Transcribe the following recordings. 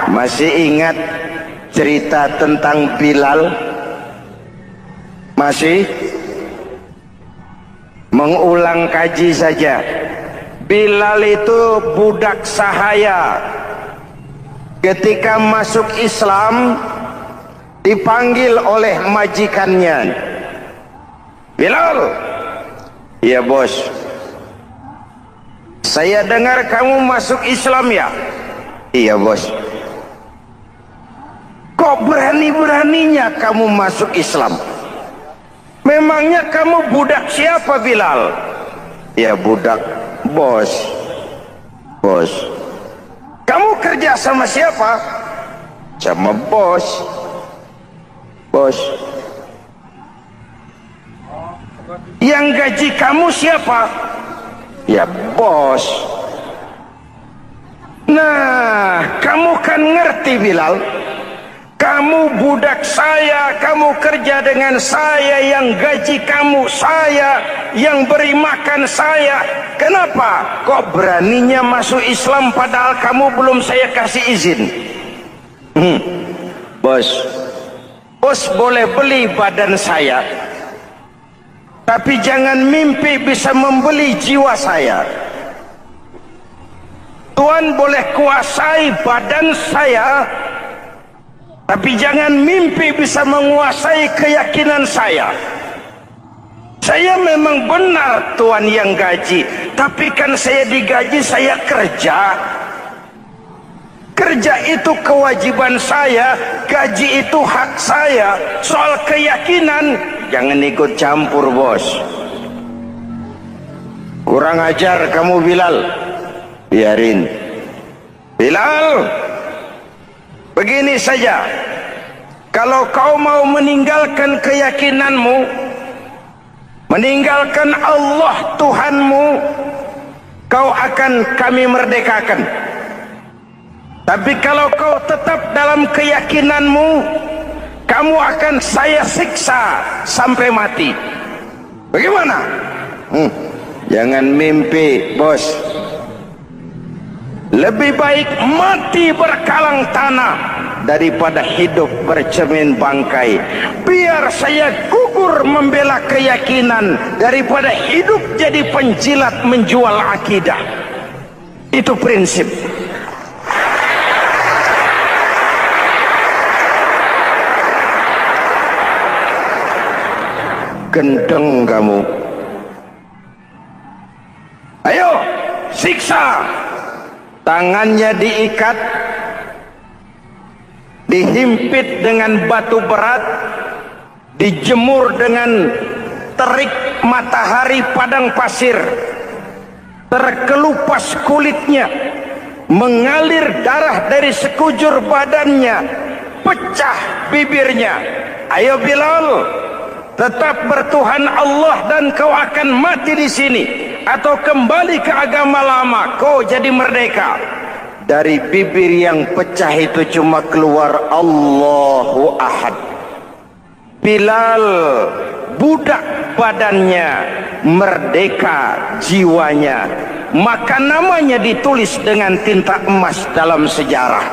Masih ingat cerita tentang Bilal? Masih? Mengulang kaji saja. Bilal itu budak sahaya. Ketika masuk Islam dipanggil oleh majikannya. Bilal, iya bos. Saya dengar kamu masuk Islam ya? Iya bos. Kok berani-beraninya kamu masuk Islam? Memangnya kamu budak siapa Bilal? Ya budak bos. Bos. Kamu kerja sama siapa? Sama bos. Bos. Yang gaji kamu siapa? Ya bos. Nah, kamu kan ngerti Bilal. Kamu budak saya, kamu kerja dengan saya, yang gaji kamu saya, yang beri makan saya. Kenapa? Kok beraninya masuk Islam padahal kamu belum saya kasih izin? Bos, bos boleh beli badan saya, tapi jangan mimpi bisa membeli jiwa saya. Tuhan boleh kuasai badan saya, tapi jangan mimpi bisa menguasai keyakinan saya. Saya memang benar Tuhan yang gaji, tapi kan saya digaji, saya kerja. Kerja itu kewajiban saya, gaji itu hak saya. Soal keyakinan, jangan ikut campur bos. Kurang ajar kamu Bilal. Biarin. Bilal, begini saja. Kalau kau mau meninggalkan keyakinanmu, meninggalkan Allah Tuhanmu, kau akan kami merdekakan. Tapi kalau kau tetap dalam keyakinanmu, kamu akan saya siksa sampai mati. Bagaimana? Jangan mimpi bos. Lebih baik mati berkalang tanah daripada hidup bercermin bangkai. Biar saya gugur membela keyakinan daripada hidup jadi penjilat menjual akidah. Itu prinsip. Gendeng kamu. Ayo, siksa. Tangannya diikat, dihimpit dengan batu berat, dijemur dengan terik matahari padang pasir, terkelupas kulitnya, mengalir darah dari sekujur badannya, pecah bibirnya. Ayo Bilal, tetap bertuhan Allah dan kau akan mati di sini, atau kembali ke agama lama, kau jadi merdeka. Dari bibir yang pecah itu cuma keluar Allahu Ahad. Bilal budak badannya, merdeka jiwanya, maka namanya ditulis dengan tinta emas dalam sejarah.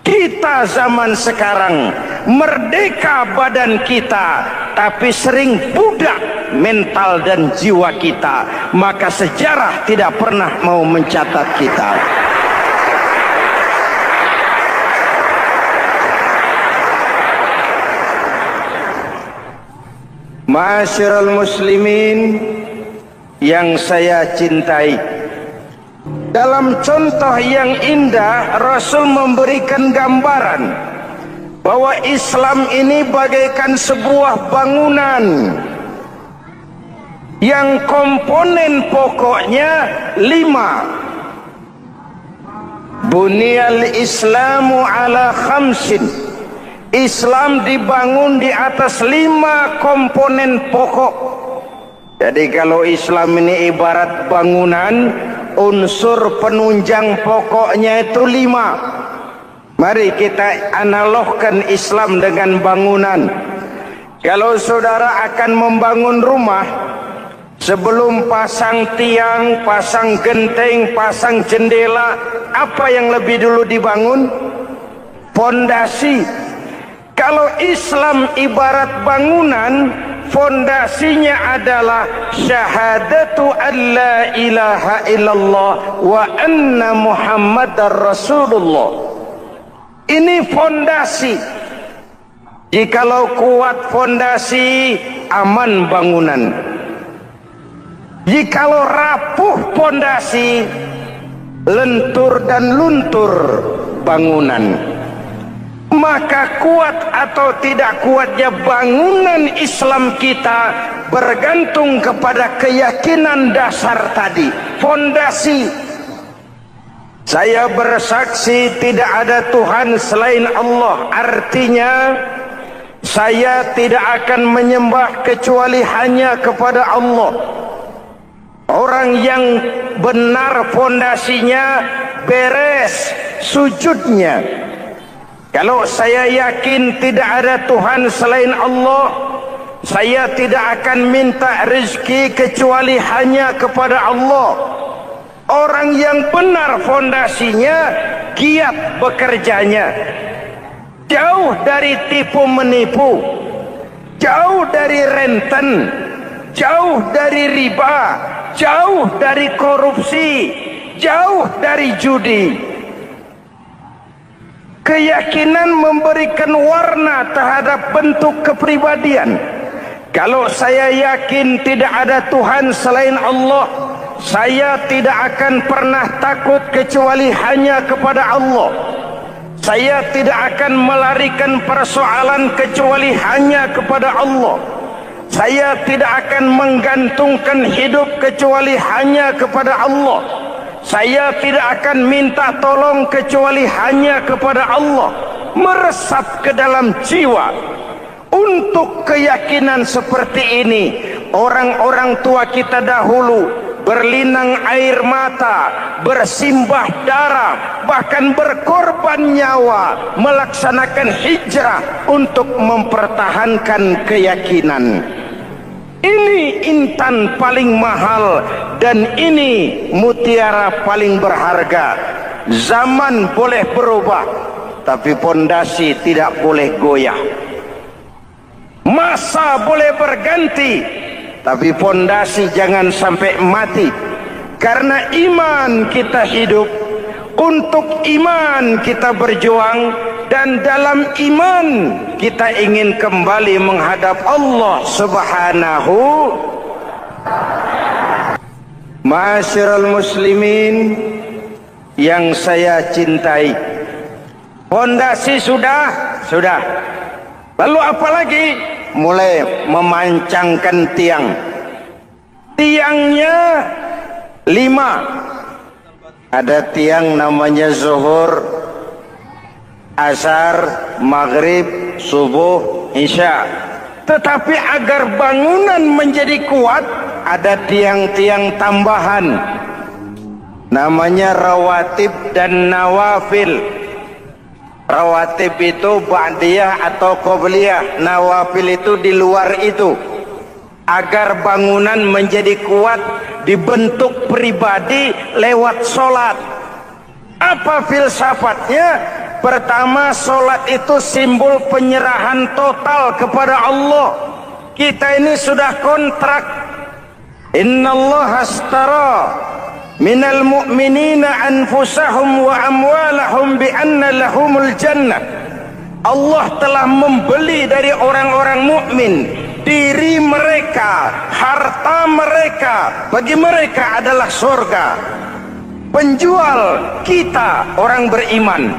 Kita zaman sekarang merdeka badan kita, tapi sering budak mental dan jiwa kita, maka sejarah tidak pernah mau mencatat kita. Ma'asyiral muslimin yang saya cintai, dalam contoh yang indah Rasul memberikan gambaran bahwa Islam ini bagaikan sebuah bangunan yang komponen pokoknya 5. Bunyal Islamu ala khamsin. Islam dibangun di atas 5 komponen pokok. Jadi kalau Islam ini ibarat bangunan, unsur penunjang pokoknya itu 5. Mari kita analogkan Islam dengan bangunan. Kalau saudara akan membangun rumah, sebelum pasang tiang, pasang genteng, pasang jendela, apa yang lebih dulu dibangun? Fondasi. Kalau Islam ibarat bangunan, fondasinya adalah syahadatu an la ilaha illallah wa anna muhammadar rasulullah. Ini fondasi. Jikalau kuat fondasi, aman bangunan. Jikalau rapuh fondasi, lentur dan luntur bangunan. Maka kuat atau tidak kuatnya bangunan Islam kita bergantung kepada keyakinan dasar tadi, fondasi. Saya bersaksi tidak ada Tuhan selain Allah, artinya saya tidak akan menyembah kecuali hanya kepada Allah. Orang yang benar fondasinya beres sujudnya. Kalau saya yakin tidak ada Tuhan selain Allah, saya tidak akan minta rezeki kecuali hanya kepada Allah. Orang yang benar fondasinya, giat bekerjanya, jauh dari tipu menipu, jauh dari renten, jauh dari riba, jauh dari korupsi, jauh dari judi. Keyakinan memberikan warna terhadap bentuk kepribadian. Kalau saya yakin tidak ada Tuhan selain Allah, saya tidak akan pernah takut kecuali hanya kepada Allah. Saya tidak akan melarikan persoalan kecuali hanya kepada Allah. Saya tidak akan menggantungkan hidup kecuali hanya kepada Allah. Saya tidak akan minta tolong kecuali hanya kepada Allah. Meresap ke dalam jiwa. Untuk keyakinan seperti ini, orang-orang tua kita dahulu berlinang air mata, bersimbah darah, bahkan berkorban nyawa, melaksanakan hijrah untuk mempertahankan keyakinan. Ini intan paling mahal dan ini mutiara paling berharga. Zaman boleh berubah, tapi pondasi tidak boleh goyah. Masa boleh berganti, tapi pondasi jangan sampai mati. Karena iman kita hidup, untuk iman kita berjuang, dan dalam iman kita ingin kembali menghadap Allah Subhanahu. Ma'asyiral muslimin yang saya cintai, fondasi sudah. Lalu apa lagi? Mulai memancangkan tiang. Tiangnya 5. Ada tiang namanya zuhur, asar, maghrib, subuh, isya. Tetapi agar bangunan menjadi kuat, ada tiang-tiang tambahan. Namanya rawatib dan nawafil. Rawatib itu ba'diyah atau qobliyah, nawafil itu di luar itu. Agar bangunan menjadi kuat, dibentuk pribadi lewat solat. Apa filsafatnya? Pertama, solat itu simbol penyerahan total kepada Allah. Kita ini sudah kontrak. Innallaha astara minal mu'minina anfusahum wa amwalahum bi anna lahumul jannah. Allah telah membeli dari orang-orang mukmin diri mereka, harta mereka, bagi mereka adalah surga. Penjual kita orang beriman,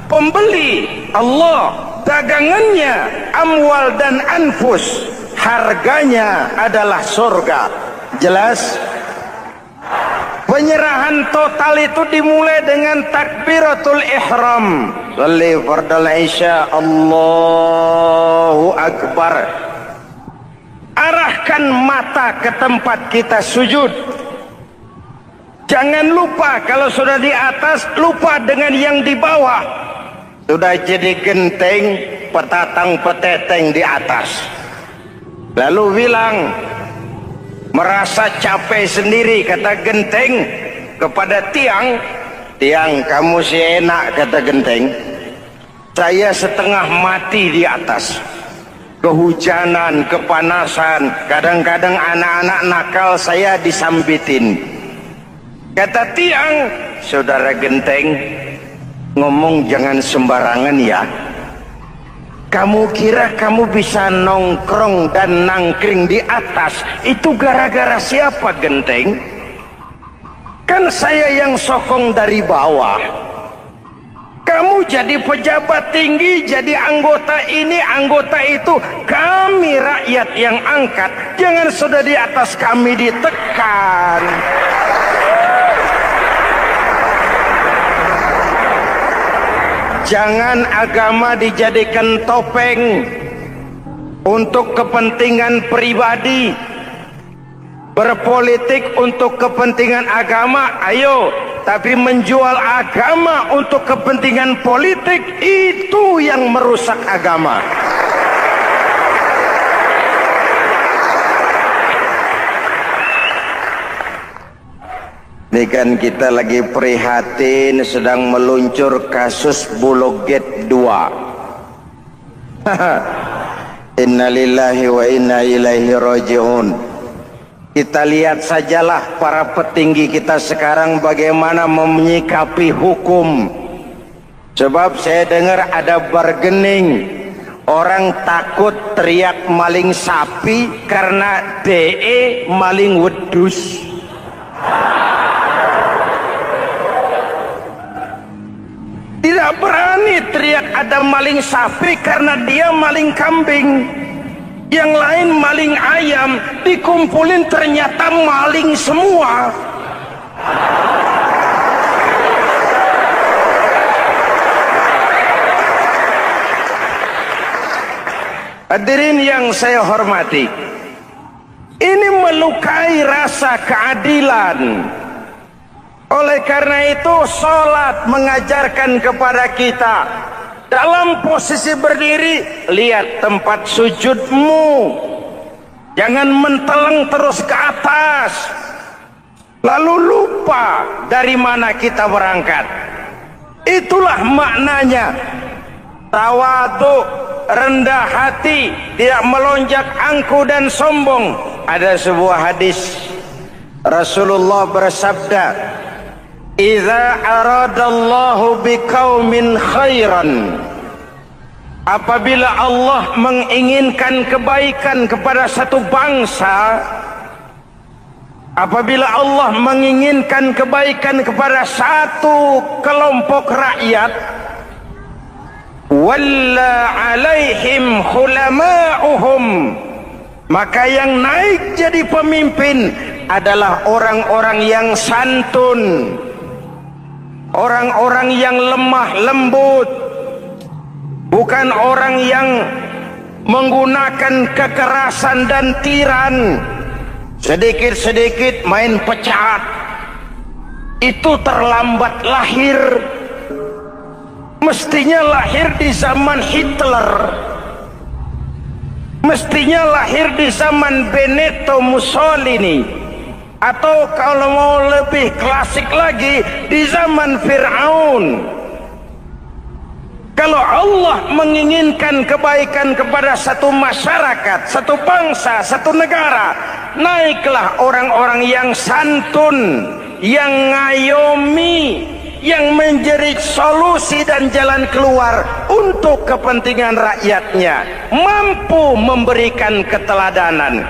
pembeli Allah, dagangannya amwal dan anfus, harganya adalah surga. Jelas? Penyerahan total itu dimulai dengan takbiratul ihram. Shalli fardal isya, Allahu akbar. Arahkan mata ke tempat kita sujud. Jangan lupa kalau sudah di atas, lupa dengan yang di bawah. Sudah jadi genteng, petatang peteteng di atas. Lalu bilang, merasa capek sendiri, kata genteng kepada tiang. Tiang, kamu sih enak, kata genteng. Saya setengah mati di atas. Kehujanan, kepanasan, kadang-kadang anak-anak nakal saya disambitin. Kata tiang, saudara genteng, ngomong jangan sembarangan ya. Kamu kira kamu bisa nongkrong dan nangkring di atas, itu gara-gara siapa genteng? Kan saya yang sokong dari bawah. Kamu jadi pejabat tinggi, jadi anggota ini, anggota itu. Kami rakyat yang angkat. Jangan sudah di atas kami ditekan. Jangan agama dijadikan topeng untuk kepentingan pribadi. Berpolitik untuk kepentingan agama, ayo. Tapi menjual agama untuk kepentingan politik, itu yang merusak agama. Ini kan kita lagi prihatin sedang meluncur kasus Bulog Gate 2. Innalillahi wa inna ilaihi raji'un. Kita lihat sajalah para petinggi kita sekarang bagaimana menyikapi hukum. Sebab saya dengar ada bargaining. Orang takut teriak maling sapi karena DE maling wedus. Tidak berani teriak ada maling sapi karena dia maling kambing. Yang lain maling ayam, dikumpulin ternyata maling semua. Hadirin yang saya hormati, ini melukai rasa keadilan. Oleh karena itu, sholat mengajarkan kepada kita, dalam posisi berdiri, lihat tempat sujudmu. Jangan menteleng terus ke atas, lalu lupa dari mana kita berangkat. Itulah maknanya tawadhu, rendah hati, tidak melonjak angku dan sombong. Ada sebuah hadis Rasulullah bersabda, "Idza aradallahu biqaumin khairan." Apabila Allah menginginkan kebaikan kepada satu bangsa, apabila Allah menginginkan kebaikan kepada satu kelompok rakyat, walla alaihim khulama'uhum, maka yang naik jadi pemimpin adalah orang-orang yang santun, orang-orang yang lemah lembut, bukan orang yang menggunakan kekerasan dan tiran. Sedikit-sedikit main pecat, itu terlambat lahir. Mestinya lahir di zaman Hitler, mestinya lahir di zaman Benito Mussolini, atau kalau mau lebih klasik lagi, di zaman Fir'aun. Kalau Allah menginginkan kebaikan kepada satu masyarakat, satu bangsa, satu negara, naiklah orang-orang yang santun, yang ngayomi, yang menjadi solusi dan jalan keluar untuk kepentingan rakyatnya, mampu memberikan keteladanan.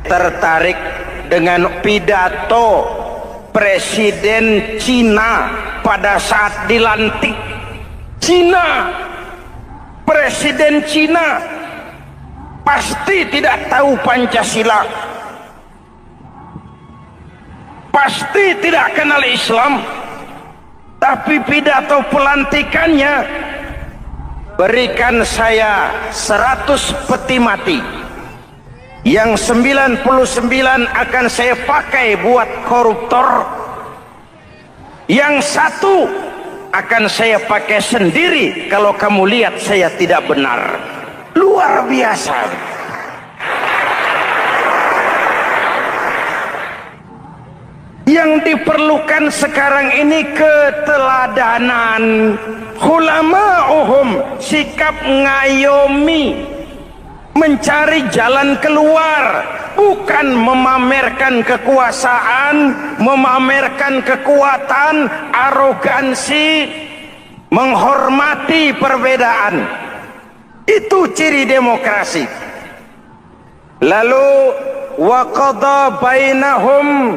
Tertarik dengan pidato Presiden Cina pada saat dilantik. Cina, Presiden Cina pasti tidak tahu Pancasila, pasti tidak kenal Islam, tapi pidato pelantikannya, berikan saya 100 peti mati, yang 99 akan saya pakai buat koruptor, yang satu akan saya pakai sendiri kalau kamu lihat saya tidak benar. Luar biasa. Yang diperlukan sekarang ini keteladanan. Khulama'uhum, sikap ngayomi, mencari jalan keluar, bukan memamerkan kekuasaan, memamerkan kekuatan, arogansi, menghormati perbedaan. Itu ciri demokrasi. Lalu wa qada bainahum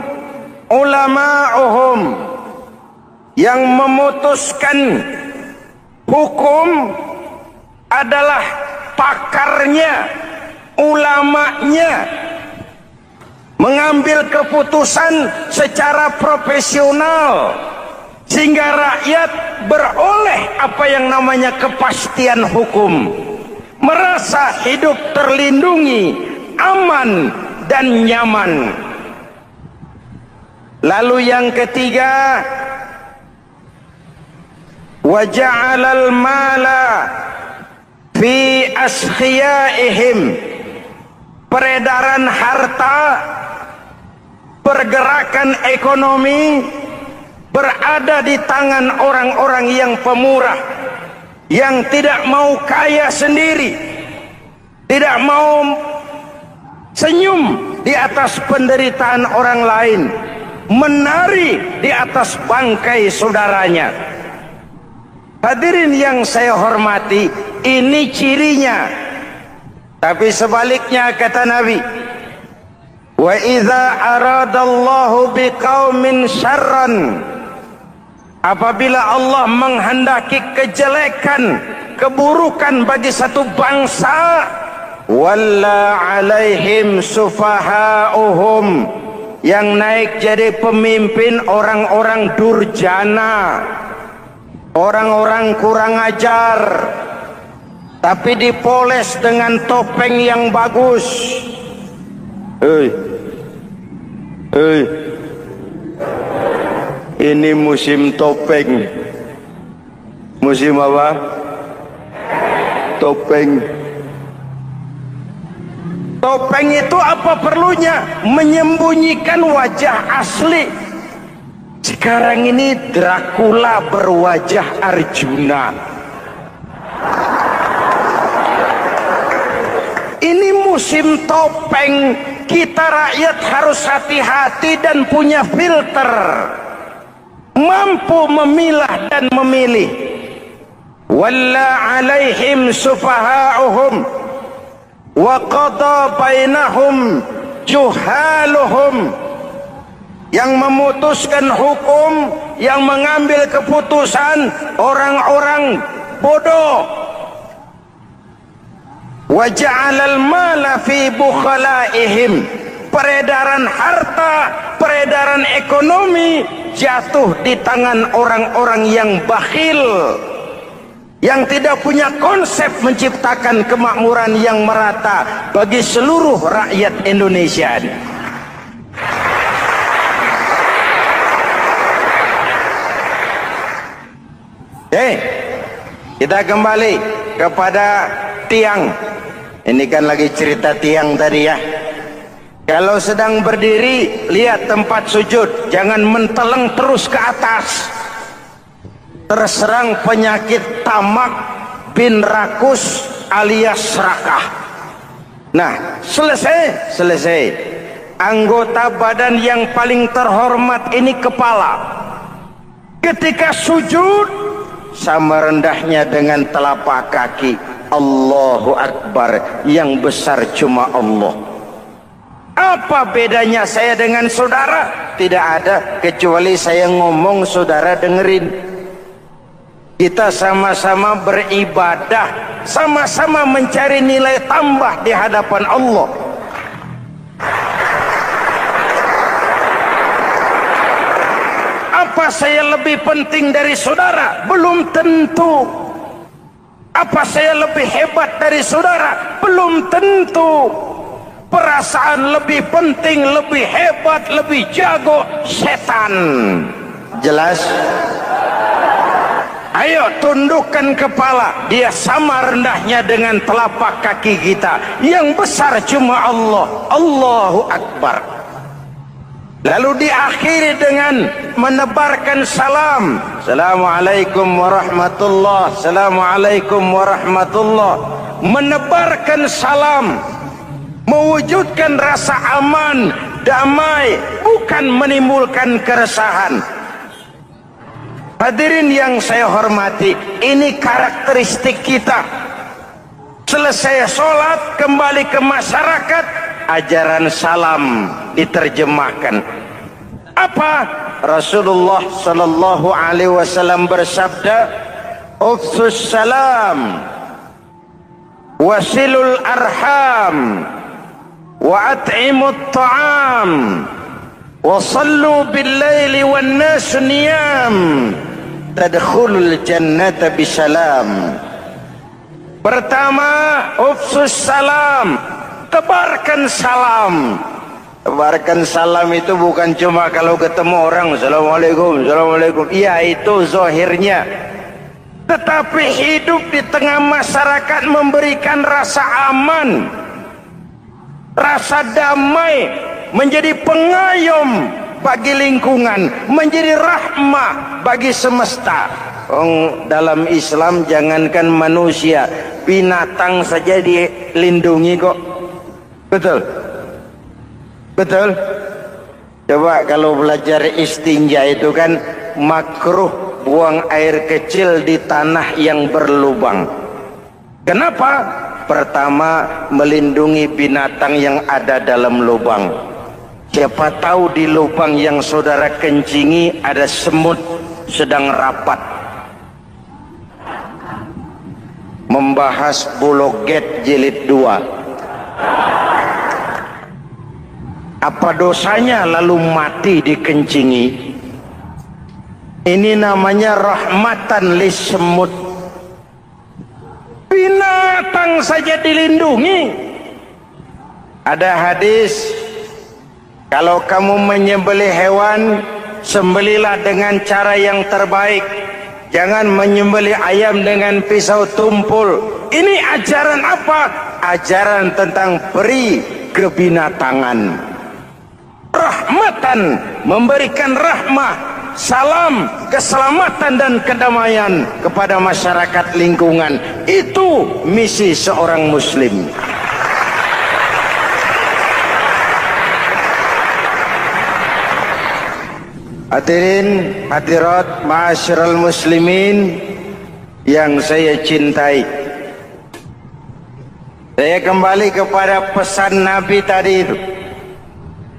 ulama'uhum, yang memutuskan hukum adalah pakarnya, ulamanya, mengambil keputusan secara profesional sehingga rakyat beroleh apa yang namanya kepastian hukum, merasa hidup terlindungi, aman dan nyaman. Lalu yang ketiga, wa ja'alal mala fi askhiyaihim, peredaran harta, pergerakan ekonomi berada di tangan orang-orang yang pemurah, yang tidak mau kaya sendiri, tidak mau senyum di atas penderitaan orang lain, menari di atas bangkai saudaranya. Hadirin yang saya hormati, ini cirinya. Tapi sebaliknya kata Nabi, wa idza aradallahu biqaumin syarran, apabila Allah menghendaki kejelekan, keburukan bagi satu bangsa, walla alaihim sufahauhum, yang naik jadi pemimpin orang-orang durjana, orang-orang kurang ajar, tapi dipoles dengan topeng yang bagus. Ini musim topeng. Musim apa? Topeng. Topeng itu apa perlunya? Menyembunyikan wajah asli. Sekarang ini Dracula berwajah Arjuna. Ini musim topeng. Kita rakyat harus hati-hati dan punya filter, mampu memilah dan memilih. Walla alaihim sufahauhum wa qada bainahum juhaluhum, yang memutuskan hukum, yang mengambil keputusan orang-orang bodoh. Wa ja'alal mala fi bukhalaihim, peredaran harta, peredaran ekonomi jatuh di tangan orang-orang yang bakhil, yang tidak punya konsep menciptakan kemakmuran yang merata bagi seluruh rakyat Indonesia. Kita kembali kepada tiang. Ini kan lagi cerita tiang tadi ya. Kalau sedang berdiri, lihat tempat sujud, jangan menteleng terus ke atas. Terserang penyakit tamak bin rakus alias serakah. Nah, selesai. Anggota badan yang paling terhormat ini kepala. Ketika sujud, sama rendahnya dengan telapak kaki. Allahu Akbar, yang besar cuma Allah. Apa bedanya saya dengan saudara? Tidak ada, kecuali saya ngomong saudara dengerin. Kita sama-sama beribadah, sama-sama mencari nilai tambah di hadapan Allah. Apa saya lebih penting dari saudara? Belum tentu. Apa saya lebih hebat dari saudara? Belum tentu. Perasaan lebih penting, lebih hebat, lebih jago setan. Jelas? Ayo tundukkan kepala. Dia sama rendahnya dengan telapak kaki kita. Yang besar cuma Allah. Allahu Akbar. Lalu diakhiri dengan menebarkan salam. Assalamualaikum warahmatullah. Assalamualaikum warahmatullah. Menebarkan salam, mewujudkan rasa aman, damai, bukan menimbulkan keresahan. Hadirin yang saya hormati, ini karakteristik kita. Selesai sholat, kembali ke masyarakat, ajaran salam diterjemahkan. Apa? Rasulullah sallallahu alaihi wasallam bersabda, "Ufsus salam, wasilul arham, wa at'imut ta'am, wa sallu bil laili wan nas niyam, tadkhulul jannata bisalam." Pertama, ufsus salam, tebarkan salam. Tebarkan salam itu bukan cuma kalau ketemu orang assalamualaikum, assalamualaikum. Iya, itu zahirnya. Tetapi hidup di tengah masyarakat memberikan rasa aman, rasa damai, menjadi pengayom bagi lingkungan, menjadi rahmah bagi semesta. Dalam Islam jangankan manusia, binatang saja dilindungi kok. Betul? Betul? Coba kalau belajar istinja itu kan makruh buang air kecil di tanah yang berlubang. Kenapa? Pertama, melindungi binatang yang ada dalam lubang. Siapa tahu di lubang yang saudara kencingi ada semut sedang rapat. Membahas Buloget jilid 2. Apa dosanya lalu mati dikencingi? Ini namanya rahmatan lis semut. Binatang saja dilindungi. Ada hadis, kalau kamu menyembelih hewan, sembelilah dengan cara yang terbaik. Jangan menyembelih ayam dengan pisau tumpul. Ini ajaran apa? Ajaran tentang peri kebinatangan. Rahmatan, memberikan rahmah, salam, keselamatan dan kedamaian kepada masyarakat lingkungan. Itu misi seorang muslim. Hadirin hadirat ma'asyiral muslimin yang saya cintai, saya kembali kepada pesan Nabi tadi itu.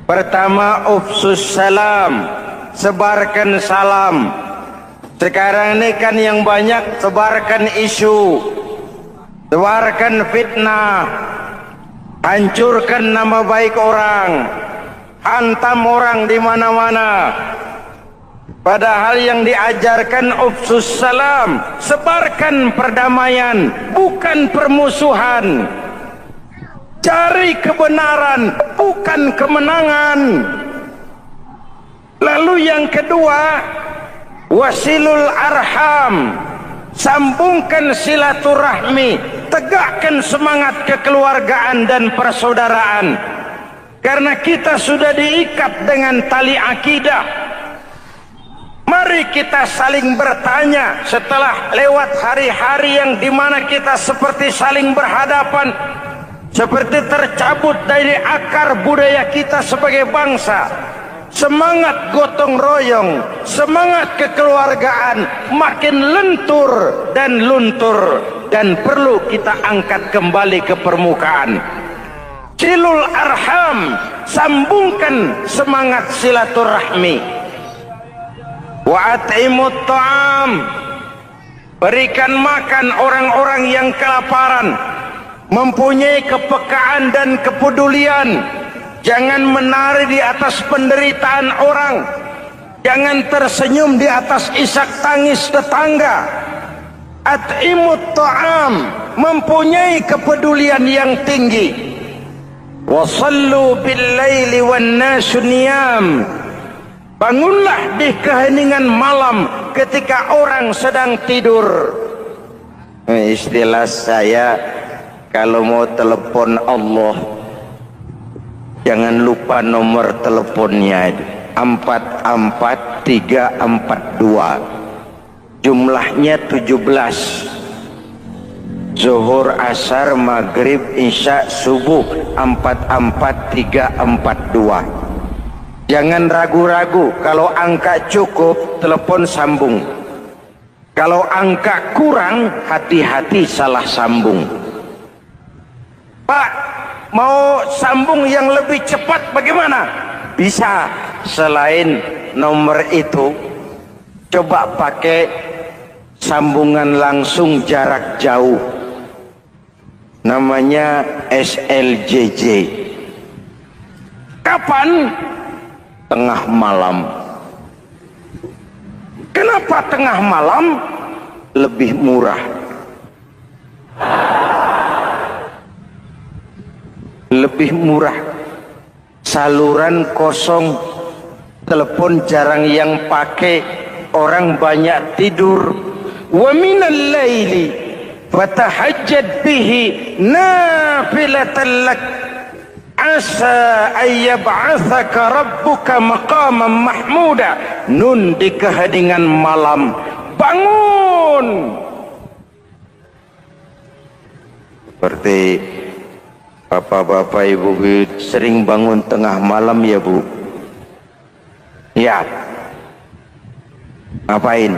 Pertama, ufsus salam, sebarkan salam. Sekarang ini kan yang banyak sebarkan isu, sebarkan fitnah, hancurkan nama baik orang, hantam orang di mana-mana. Padahal yang diajarkan ufsus salam, sebarkan perdamaian, bukan permusuhan. Cari kebenaran, bukan kemenangan. Lalu yang kedua, wasilul arham, sambungkan silaturahmi, tegakkan semangat kekeluargaan dan persaudaraan. Karena kita sudah diikat dengan tali akidah. Mari kita saling bertanya setelah lewat hari-hari yang dimana kita seperti saling berhadapan, seperti tercabut dari akar budaya kita sebagai bangsa. Semangat gotong royong, semangat kekeluargaan makin lentur dan luntur, dan perlu kita angkat kembali ke permukaan. Silul arham, sambungkan semangat silaturahmi. Wa at'imut ta'am, berikan makan orang-orang yang kelaparan, mempunyai kepekaan dan kepedulian. Jangan menari di atas penderitaan orang, jangan tersenyum di atas isak tangis tetangga. At'imut ta'am, mempunyai kepedulian yang tinggi. Wa sallu bil laili wan nasu niyam, bangunlah di keheningan malam ketika orang sedang tidur. Istilah saya kalau mau telepon Allah, Jangan lupa nomor teleponnya itu 44342. Jumlahnya 17. Zuhur, asar, maghrib, isya, subuh 44342. Jangan ragu-ragu. Kalau angka cukup, telepon sambung. Kalau angka kurang, hati-hati salah sambung. Pak, mau sambung yang lebih cepat bagaimana? Bisa. Selain nomor itu, coba pakai sambungan langsung jarak jauh. Namanya SLJJ. Kapan? Tengah malam. Kenapa tengah malam? Lebih murah. Lebih murah. Saluran kosong, telepon jarang yang pakai, orang banyak tidur. Wa minal laili fatahajjad bihi nafilatan lak asa ayyab'atsaka rabbuka maqaman mahmuda. Nun, di keheningan malam bangun. Seperti bapak-bapak, ibu sering bangun tengah malam ya bu? Ya. Ngapain?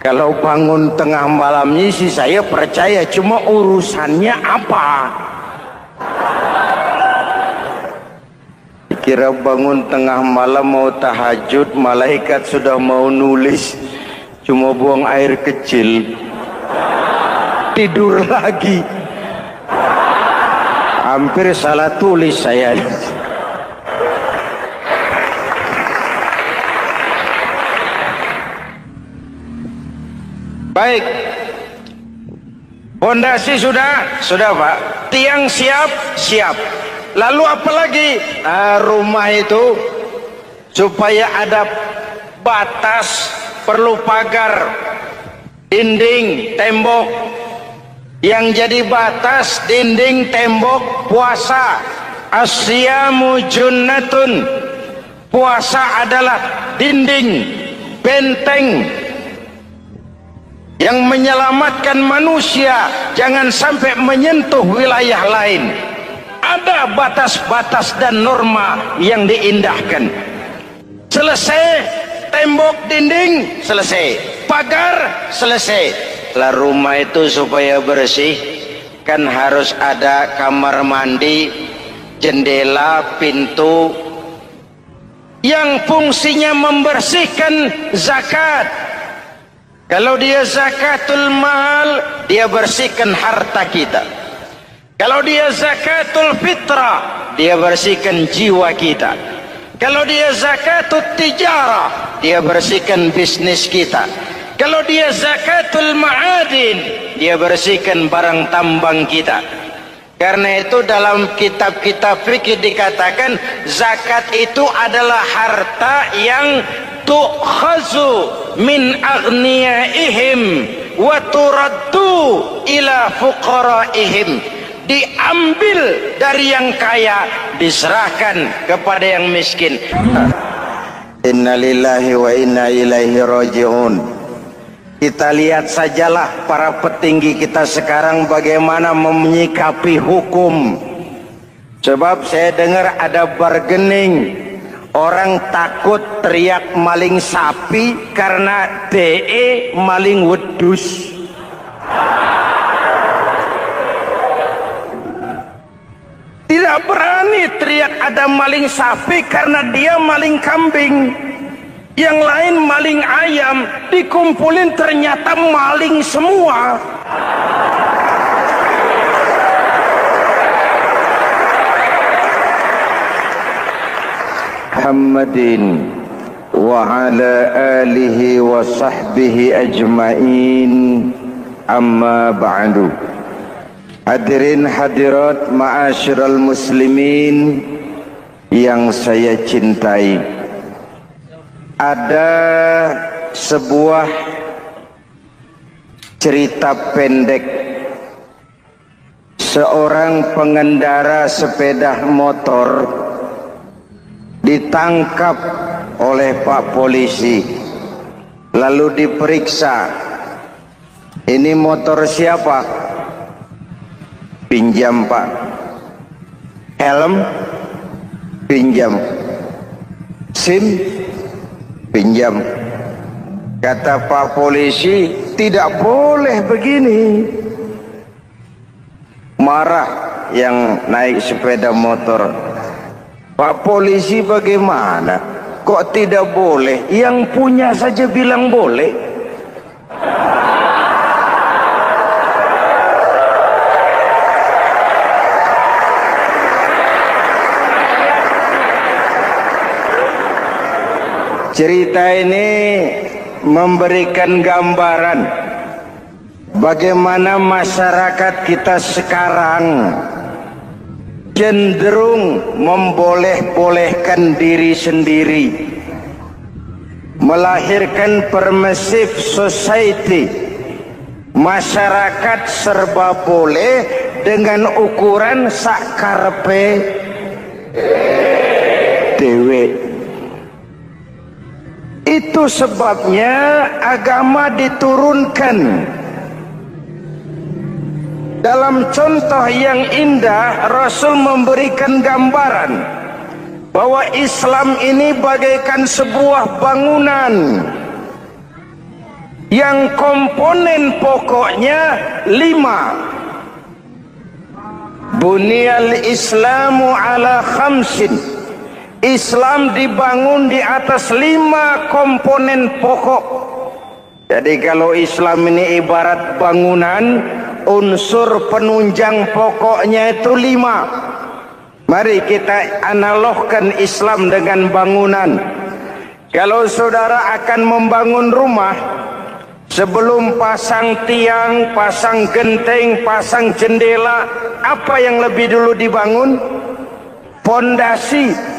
Kalau bangun tengah malamnya sih saya percaya, cuma urusannya apa? Kira bangun tengah malam mau tahajud, malaikat sudah mau nulis, cuma buang air kecil. Tidur lagi. Hampir salah tulis saya. Baik, pondasi sudah Pak. Tiang siap. Lalu apa lagi? Rumah itu supaya ada batas, perlu pagar, dinding, tembok. Yang jadi batas, dinding, tembok, puasa. Asyamu junnatun. Puasa adalah dinding, benteng yang menyelamatkan manusia jangan sampai menyentuh wilayah lain. Ada batas-batas dan norma yang diindahkan. Selesai tembok, dinding, selesai. Pagar, selesai. Lah rumah itu supaya bersih kan harus ada kamar mandi, jendela, pintu yang fungsinya membersihkan. Zakat, kalau dia zakatul mal, dia bersihkan harta kita. Kalau dia zakatul fitrah, dia bersihkan jiwa kita. Kalau dia zakatul tijarah, dia bersihkan bisnis kita. Kalau dia zakatul ma'adin, dia bersihkan barang tambang kita. Karena itu dalam kitab-kitab fikih dikatakan zakat itu adalah harta yang tu'khazu min aghniyaihim wa turaddu ila fuqaraihim. Diambil dari yang kaya, diserahkan kepada yang miskin. Innalillahi wa inna ilaihi raji'un. Kita lihat sajalah para petinggi kita sekarang bagaimana menyikapi hukum. Sebab saya dengar ada bargaining. Orang takut teriak maling sapi karena DE maling wedus. Tidak berani teriak ada maling sapi karena dia maling kambing. Yang lain maling ayam, dikumpulin ternyata maling semua. Muhammadin wa ala alihi wa sahbihi ajma'in, amma ba'du. Hadirin hadirat ma'asyiral muslimin yang saya cintai. Ada sebuah cerita pendek seorang pengendara sepeda motor ditangkap oleh Pak Polisi, lalu diperiksa. Ini motor siapa? Pinjam Pak. Helm? Pinjam. SIM? Pinjam. Kata Pak Polisi, tidak boleh begini. Marah yang naik sepeda motor. Pak Polisi bagaimana? Kok tidak boleh? Yang punya saja bilang boleh. Cerita ini memberikan gambaran bagaimana masyarakat kita sekarang cenderung memboleh-bolehkan diri sendiri, melahirkan permissive society. Masyarakat serba boleh dengan ukuran sakarepe dewe. Itu sebabnya agama diturunkan. Dalam contoh yang indah, Rasul memberikan gambaran bahwa Islam ini bagaikan sebuah bangunan yang komponen pokoknya 5. Bunyal Islamu ala khamsin. Islam dibangun di atas 5 komponen pokok. Jadi kalau Islam ini ibarat bangunan, unsur penunjang pokoknya itu 5. Mari kita analogkan Islam dengan bangunan. Kalau saudara akan membangun rumah, sebelum pasang tiang, pasang genteng, pasang jendela, apa yang lebih dulu dibangun? Fondasi.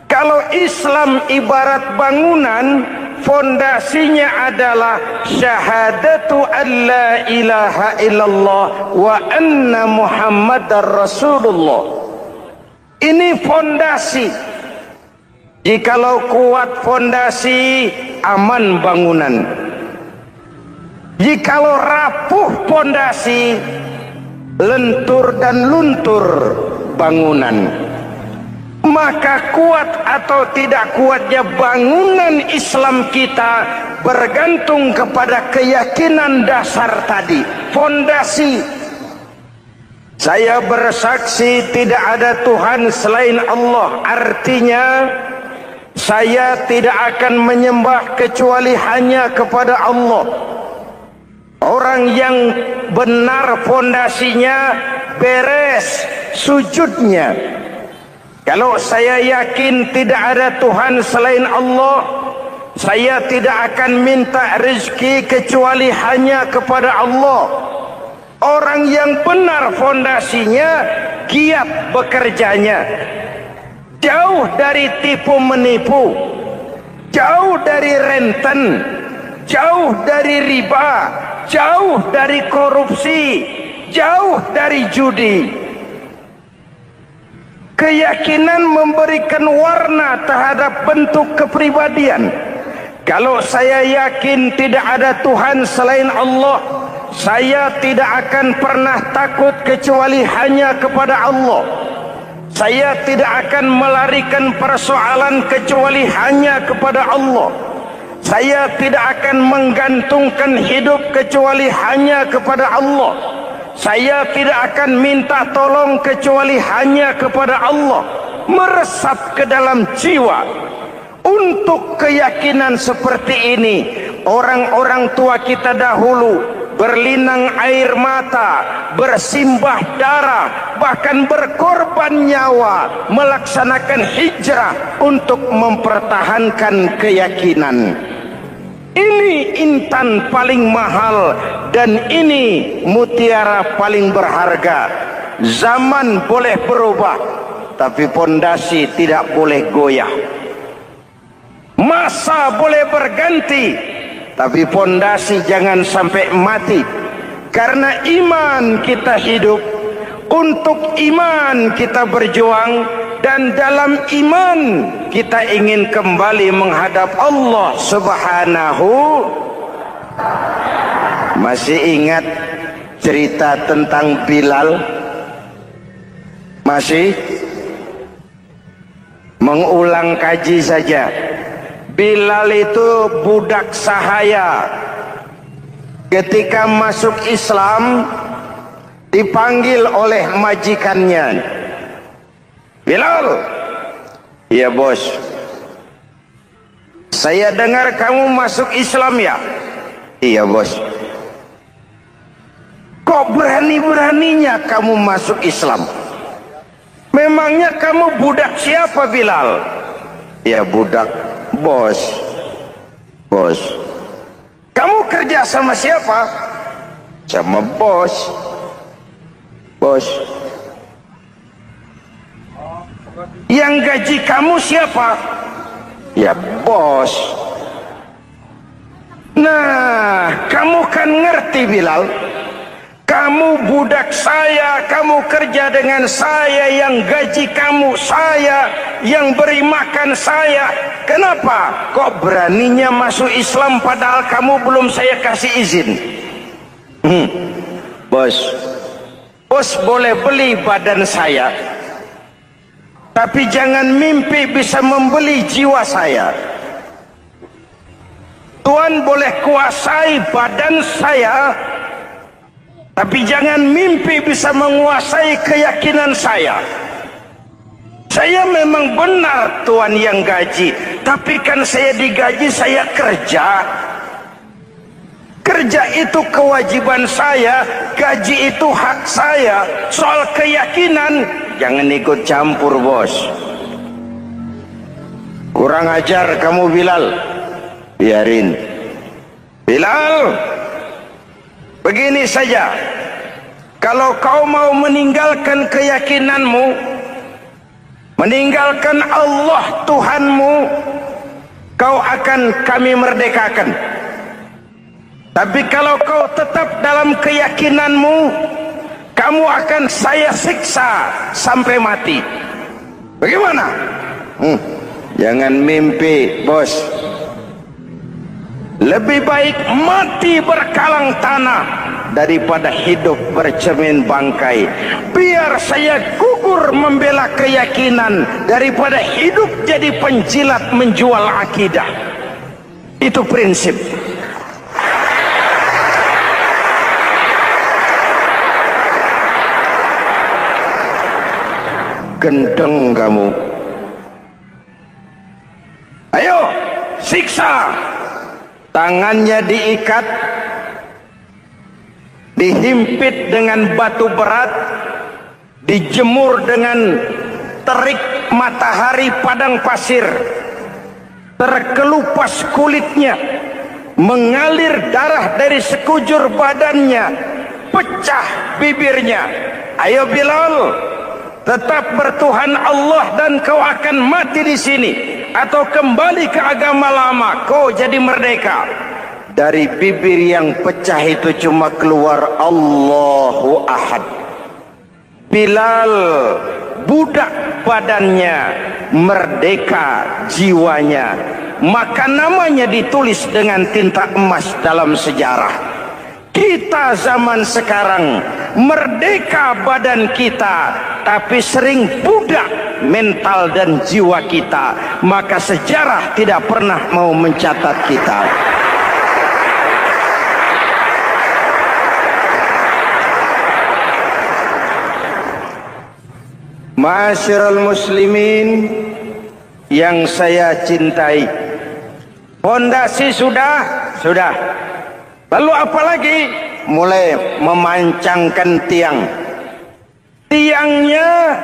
Kalau Islam ibarat bangunan, fondasinya adalah syahadatu an la ilaha illallah wa anna muhammadar rasulullah. Ini fondasi. Jikalau kuat fondasi, aman bangunan. Jikalau rapuh fondasi, lentur dan luntur bangunan. Maka kuat atau tidak kuatnya bangunan Islam kita bergantung kepada keyakinan dasar tadi, fondasi. Saya bersaksi tidak ada Tuhan selain Allah. Artinya saya tidak akan menyembah kecuali hanya kepada Allah. Orang yang benar fondasinya beres sujudnya. Kalau saya yakin tidak ada Tuhan selain Allah, saya tidak akan minta rezeki kecuali hanya kepada Allah. Orang yang benar fondasinya, giat bekerjanya, jauh dari tipu menipu, jauh dari renten, jauh dari riba, jauh dari korupsi, jauh dari judi. Keyakinan memberikan warna terhadap bentuk kepribadian. Kalau saya yakin tidak ada Tuhan selain Allah, saya tidak akan pernah takut kecuali hanya kepada Allah. Saya tidak akan melarikan persoalan kecuali hanya kepada Allah. Saya tidak akan menggantungkan hidup kecuali hanya kepada Allah. Saya tidak akan minta tolong kecuali hanya kepada Allah. Meresap ke dalam jiwa. Untuk keyakinan seperti ini, orang-orang tua kita dahulu berlinang air mata, bersimbah darah, bahkan berkorban nyawa, melaksanakan hijrah untuk mempertahankan keyakinan. Ini intan paling mahal dan ini mutiara paling berharga. Zaman boleh berubah, tapi pondasi tidak boleh goyah. Masa boleh berganti, tapi pondasi jangan sampai mati. Karena iman kita hidup, Untuk iman kita berjuang, dan dalam iman kita ingin kembali menghadap Allah Subhanahu. Masih ingat cerita tentang Bilal? Masih? Mengulang kaji saja. Bilal itu budak sahaya. Ketika masuk Islam, dipanggil oleh majikannya. Bilal, iya bos, saya dengar kamu masuk Islam ya? Iya bos. Kok berani-beraninya kamu masuk Islam? Memangnya kamu budak siapa Bilal? Ya budak bos. Bos. Kamu kerja sama siapa? Sama bos. Bos. Yang gaji kamu siapa? Ya bos. Nah, kamu kan ngerti Bilal. Kamu budak saya, kamu kerja dengan saya, yang gaji kamu saya, yang beri makan saya. Kenapa? Kok beraninya masuk Islam padahal kamu belum saya kasih izin? Bos, bos boleh beli badan saya, tapi jangan mimpi bisa membeli jiwa saya. Tuhan boleh kuasai badan saya, tapi jangan mimpi bisa menguasai keyakinan saya. Saya memang benar Tuhan yang gaji, tapi kan saya digaji, saya kerja. Kerja itu kewajiban saya, gaji itu hak saya. Soal keyakinan, jangan ikut campur bos. Kurang ajar kamu Bilal. Biarin. Bilal, begini saja, kalau kau mau meninggalkan keyakinanmu, meninggalkan Allah Tuhanmu, kau akan kami merdekakan. Tapi kalau kau tetap dalam keyakinanmu, kamu akan saya siksa sampai mati. Bagaimana? Jangan mimpi bos. Lebih baik mati berkalang tanah daripada hidup bercermin bangkai. Biar saya gugur membela keyakinan daripada hidup jadi penjilat menjual akidah. Itu prinsip. Gendeng kamu. Ayo, siksa. Tangannya diikat, dihimpit dengan batu berat, dijemur dengan terik matahari padang pasir, terkelupas kulitnya, mengalir darah dari sekujur badannya, pecah bibirnya. Ayo Bilal, tetap bertuhan Allah dan kau akan mati di sini, atau kembali ke agama lama, kau jadi merdeka. Dari bibir yang pecah itu cuma keluar Allahu Ahad. Bilal budak badannya, merdeka jiwanya, maka namanya ditulis dengan tinta emas dalam sejarah. Kita zaman sekarang merdeka badan kita, tapi sering budak mental dan jiwa kita, maka sejarah tidak pernah mau mencatat kita. Ma'asyiral muslimin yang saya cintai, fondasi sudah. Lalu apalagi? Mulai memancangkan tiang. Tiangnya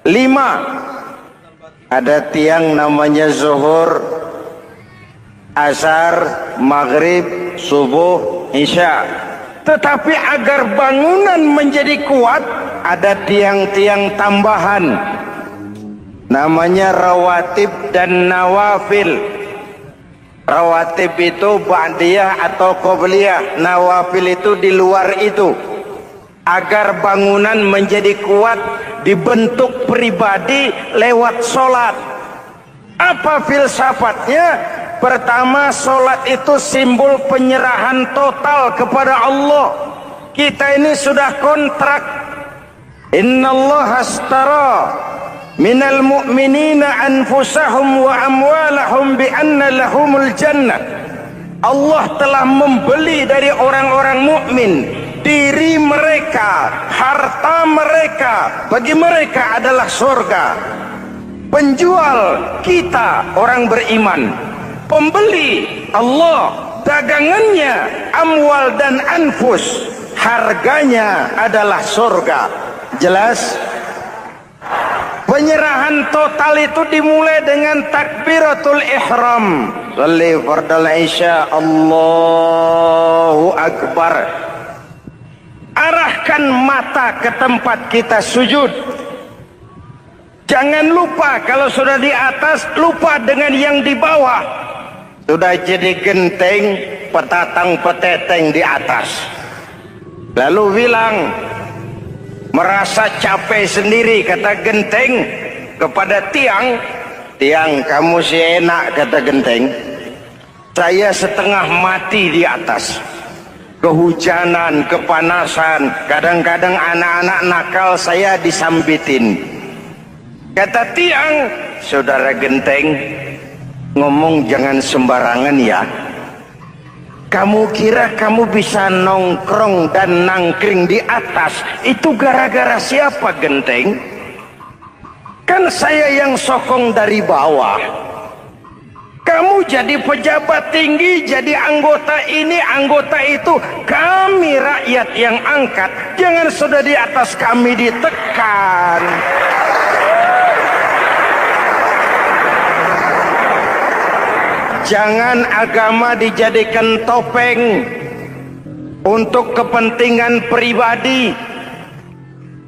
5. Ada tiang namanya zuhur, asar, maghrib, subuh, isya. Tetapi agar bangunan menjadi kuat, ada tiang-tiang tambahan. Namanya rawatib dan nawafil. Rawatib itu ba'diyah atau qobliyah, nawafil itu di luar itu. agar bangunan menjadi kuat dibentuk pribadi lewat sholat. Apa filsafatnya? Pertama, sholat itu simbol penyerahan total kepada Allah. Kita ini sudah kontrak. Innallaha astara minal mu'minina anfusahum wa amwalahum bi anna lahumul jannah. Allah telah membeli dari orang-orang mukmin diri mereka, harta mereka, bagi mereka adalah surga. Penjual kita orang beriman, pembeli Allah, dagangannya amwal dan anfus, harganya adalah surga. Jelas? Penyerahan total itu dimulai dengan takbiratul ihram. Shalli fardal isya, Allahu akbar. Arahkan mata ke tempat kita sujud. Jangan lupa kalau sudah di atas, lupa dengan yang di bawah. Sudah jadi genteng, petatang peteteng di atas. Lalu bilang, merasa capek sendiri, kata genteng kepada tiang. Tiang, kamu sih enak, kata genteng. Saya setengah mati di atas. Kehujanan, kepanasan, kadang-kadang anak-anak nakal saya disambitin. Kata tiang, saudara genteng, ngomong jangan sembarangan ya. Kamu kira kamu bisa nongkrong dan nangkring di atas, itu gara-gara siapa genteng? Kan saya yang sokong dari bawah. Kamu jadi pejabat tinggi, jadi anggota ini, anggota itu. Kami rakyat yang angkat. Jangan sudah di atas kami ditekan. Jangan agama dijadikan topeng untuk kepentingan pribadi.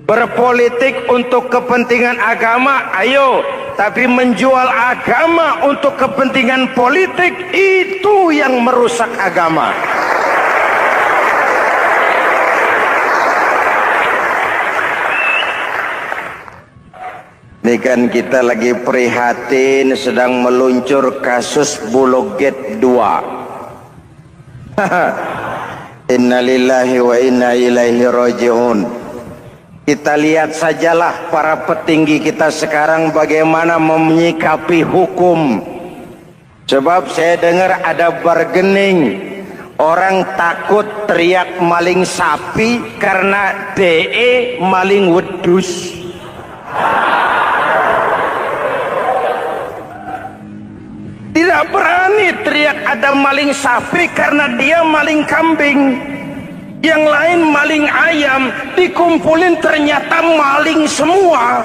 Berpolitik untuk kepentingan agama, ayo. Tapi menjual agama untuk kepentingan politik, itu yang merusak agama. Ini kan kita lagi prihatin sedang meluncur kasus Bulog Gate 2. Innalillahi wa inna ilaihi raji'un. Kita lihat sajalah para petinggi kita sekarang bagaimana menyikapi hukum. Sebab saya dengar ada bargaining. Orang takut teriak maling sapi karena DE maling wedus. Tidak berani teriak ada maling sapi karena dia maling kambing. Yang lain maling ayam, dikumpulin ternyata maling semua.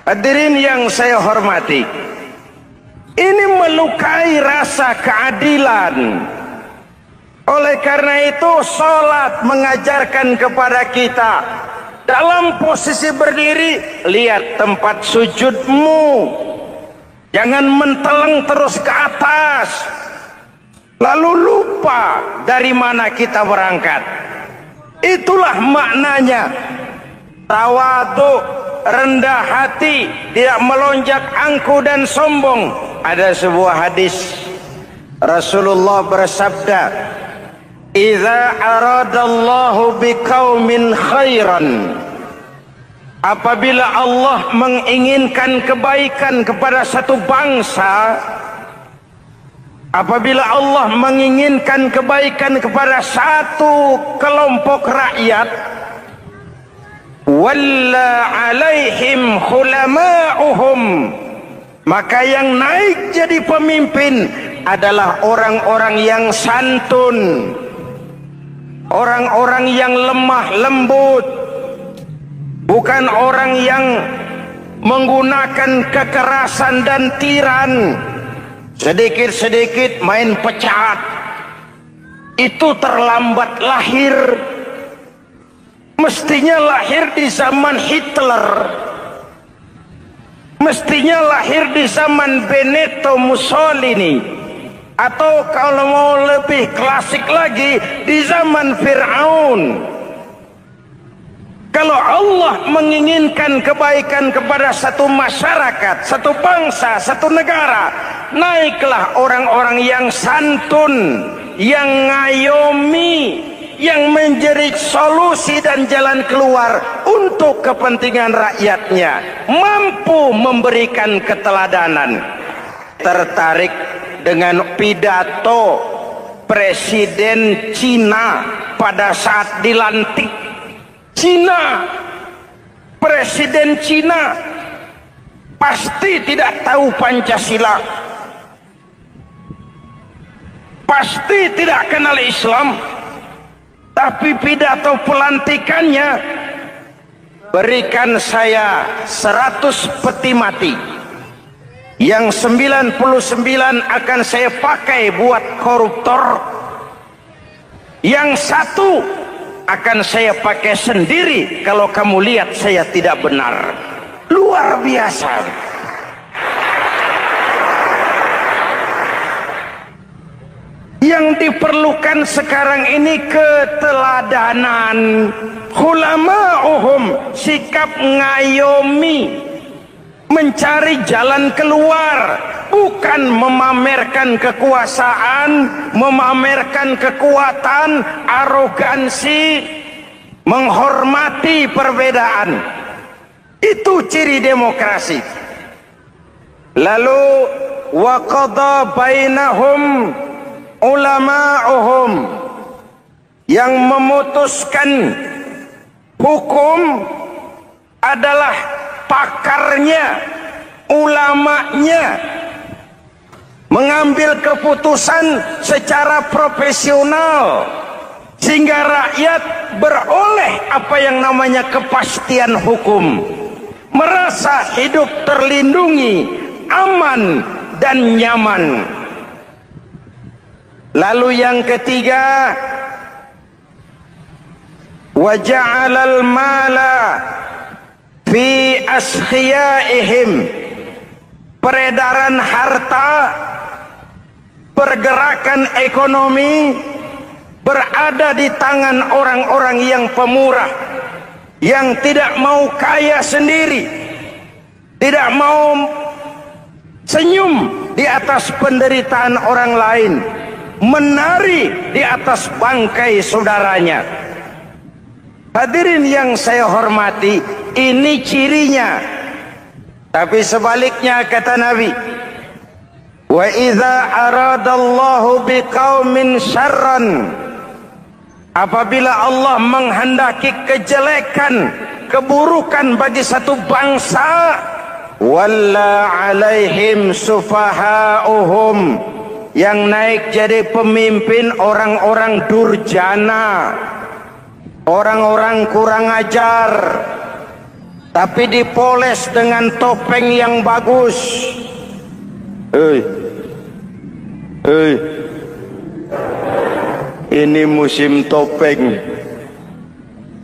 Hadirin yang saya hormati, ini melukai rasa keadilan. Oleh karena itu, sholat mengajarkan kepada kita, dalam posisi berdiri, lihat tempat sujudmu. Jangan menteleng terus ke atas. Lalu lupa dari mana kita berangkat. Itulah maknanya. Tawadhu, rendah hati, tidak melonjak angku dan sombong. Ada sebuah hadis. Rasulullah bersabda, "Idza aradallahu biqaumin khairan." Apabila Allah menginginkan kebaikan kepada satu bangsa, apabila Allah menginginkan kebaikan kepada satu kelompok rakyat, walla alaihim khulama'uhum, maka yang naik jadi pemimpin adalah orang-orang yang santun, orang-orang yang lemah lembut, bukan orang yang menggunakan kekerasan dan tiran. Sedikit-sedikit main pecat, itu terlambat lahir. Mestinya lahir di zaman Hitler, mestinya lahir di zaman Benito Mussolini, atau kalau mau lebih klasik lagi di zaman Fir'aun. Kalau Allah menginginkan kebaikan kepada satu masyarakat, satu bangsa, satu negara, naiklah orang-orang yang santun, yang ngayomi, yang menjadi solusi dan jalan keluar untuk kepentingan rakyatnya, mampu memberikan keteladanan. Tertarik dengan pidato Presiden Cina pada saat dilantik. Presiden Cina pasti tidak tahu Pancasila, pasti tidak kenal Islam, tapi pidato pelantikannya, berikan saya 100 peti mati, yang 99 akan saya pakai buat koruptor, yang satu akan saya pakai sendiri kalau kamu lihat saya tidak benar. Luar biasa. Yang diperlukan sekarang ini keteladanan. Hulama'uhum, sikap ngayomi, mencari jalan keluar, bukan memamerkan kekuasaan, memamerkan kekuatan, arogansi, menghormati perbedaan. Itu ciri demokrasi. Lalu wa qada bainahum ulama'uhum, yang memutuskan hukum adalah pakarnya, ulamanya, mengambil keputusan secara profesional sehingga rakyat beroleh apa yang namanya kepastian hukum, merasa hidup terlindungi, aman dan nyaman. Lalu yang ketiga, wa ja'alal mala fi askhiyaihim, peredaran harta, pergerakan ekonomi berada di tangan orang-orang yang pemurah, yang tidak mau kaya sendiri, tidak mau senyum di atas penderitaan orang lain, menari di atas bangkai saudaranya. Hadirin yang saya hormati, ini cirinya. Tapi sebaliknya kata Nabi, wa idza aradallahu biqaumin syarran, apabila Allah menghendaki kejelekan, keburukan bagi satu bangsa, walla alaihim sufahauhum, yang naik jadi pemimpin orang-orang durjana, orang-orang kurang ajar, tapi dipoles dengan topeng yang bagus. Ini musim topeng.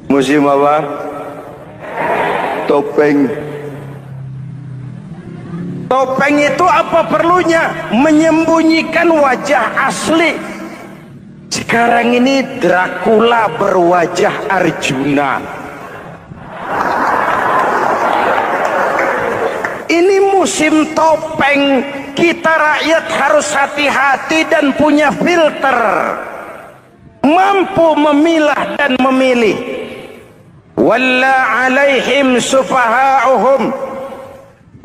Musim apa? Topeng. Topeng itu apa perlunya? Menyembunyikan wajah asli. Sekarang ini Dracula berwajah Arjuna. Ini musim topeng. Kita rakyat harus hati-hati dan punya filter, mampu memilah dan memilih. Walla alaihim sufahauhum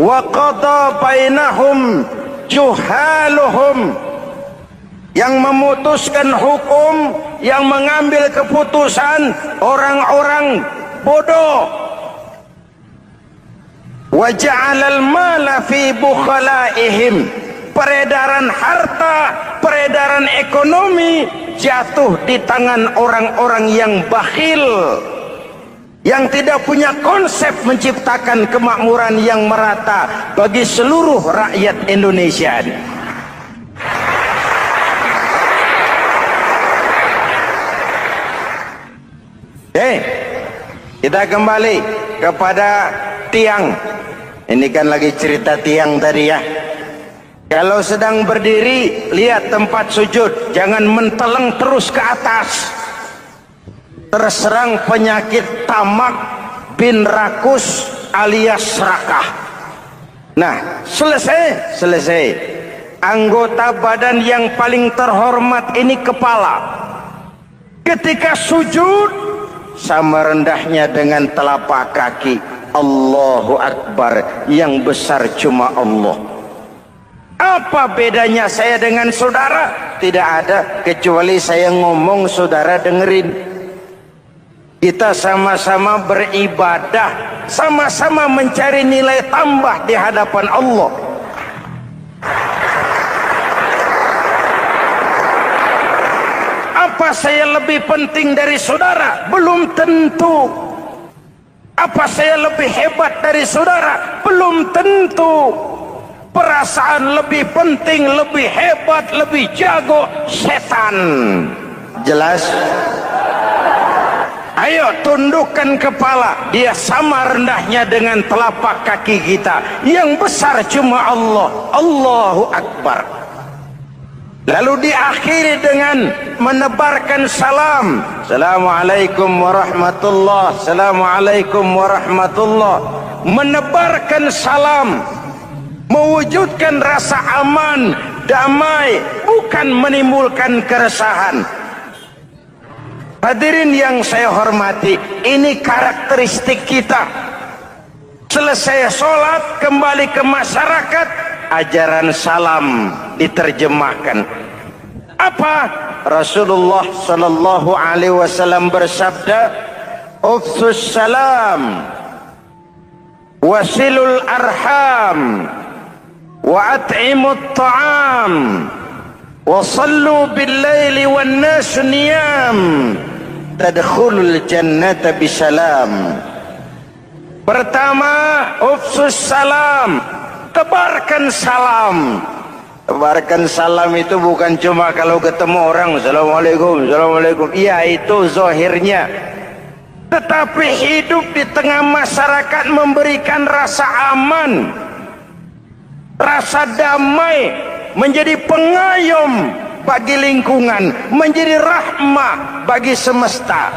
wa qada bainahum juhaluhum, yang memutuskan hukum, yang mengambil keputusan orang-orang bodoh. Wa ja'alal mala fi bukhalaihim, peredaran harta, peredaran ekonomi jatuh di tangan orang-orang yang bakhil, yang tidak punya konsep menciptakan kemakmuran yang merata bagi seluruh rakyat Indonesia. Kita kembali kepada tiang Ini kan lagi cerita tiang tadi ya. Kalau sedang berdiri, lihat tempat sujud, jangan menteleng terus ke atas. Terserang penyakit tamak bin rakus alias serakah. Nah, selesai. Anggota badan yang paling terhormat ini kepala. Ketika sujud, sama rendahnya dengan telapak kaki. Allahu Akbar, yang besar cuma Allah. Apa bedanya saya dengan saudara? Tidak ada, kecuali saya ngomong saudara dengerin. Kita sama-sama beribadah, sama-sama mencari nilai tambah di hadapan Allah. Apa saya lebih penting dari saudara? Belum tentu. Apa saya lebih hebat dari saudara? Belum tentu. Perasaan lebih penting, lebih hebat, lebih jago setan. Jelas? Ayo tundukkan kepala. Dia sama rendahnya dengan telapak kaki kita. Yang besar cuma Allah. Allahu Akbar. Lalu diakhiri dengan menebarkan salam. Assalamualaikum warahmatullah. Assalamualaikum warahmatullah. Menebarkan salam, mewujudkan rasa aman, damai, bukan menimbulkan keresahan. Hadirin yang saya hormati, ini karakteristik kita. Selesai sholat, kembali ke masyarakat, ajaran salam diterjemahkan. Apa? Rasulullah sallallahu alaihi wasallam bersabda, "Ufsus salam, wasilul arham, wa at'imut ta'am, wa sallu bil laili wan nasu niyam, tadkhulul jannata bisalam." Pertama, ufsus salam, tebarkan salam. Tebarkan salam itu bukan cuma kalau ketemu orang assalamualaikum, assalamualaikum. Iya, itu zahirnya. Tetapi hidup di tengah masyarakat memberikan rasa aman, rasa damai, menjadi pengayom bagi lingkungan, menjadi rahmah bagi semesta.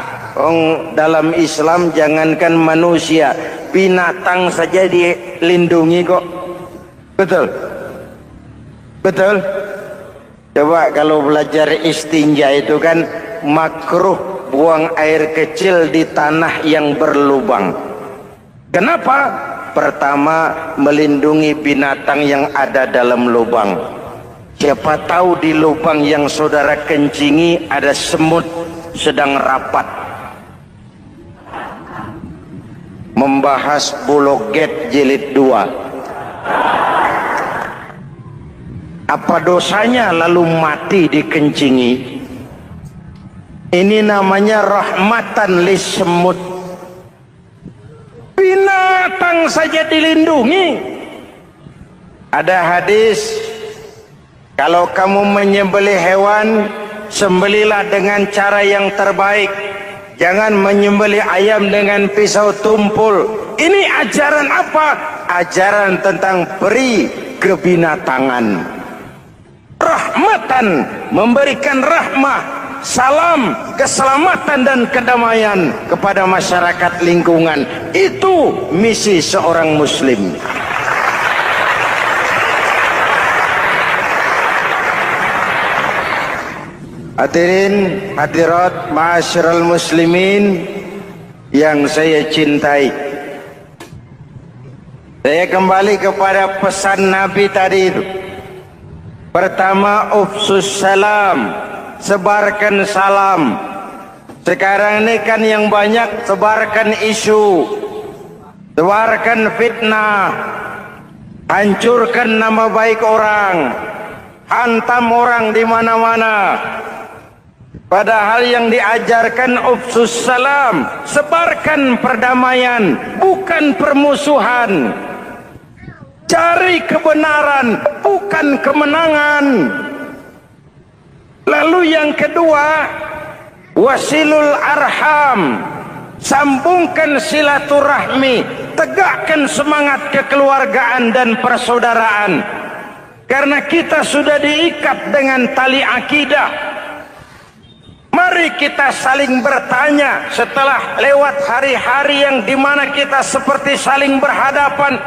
Dalam Islam jangankan manusia, binatang saja dilindungi kok. Betul? Betul? Coba kalau belajar istinja itu kan makruh buang air kecil di tanah yang berlubang. Kenapa? Pertama, melindungi binatang yang ada dalam lubang. Siapa tahu di lubang yang saudara kencingi ada semut sedang rapat. Membahas Buloget jilid 2. Apa dosanya lalu mati dikencingi? Ini namanya rahmatan lis semut. Binatang saja dilindungi. Ada hadis, kalau kamu menyembelih hewan, sembelilah dengan cara yang terbaik. Jangan menyembelih ayam dengan pisau tumpul. Ini ajaran apa? Ajaran tentang peri kebinatangan. Rahmatan, memberikan rahmah, salam, keselamatan dan kedamaian kepada masyarakat lingkungan. Itu misi seorang muslim. Hadirin hadirat ma'asyiral muslimin yang saya cintai, saya kembali kepada pesan Nabi tadi itu. Pertama, ufsus salam, sebarkan salam. Sekarang ini kan yang banyak sebarkan isu, sebarkan fitnah, hancurkan nama baik orang, hantam orang di mana-mana. Padahal yang diajarkan ufsus salam, sebarkan perdamaian, bukan permusuhan. Cari kebenaran, bukan kemenangan. Lalu yang kedua, wasilul arham, sambungkan silaturahmi, tegakkan semangat kekeluargaan dan persaudaraan. Karena kita sudah diikat dengan tali akidah. Mari kita saling bertanya setelah lewat hari-hari yang dimana kita seperti saling berhadapan,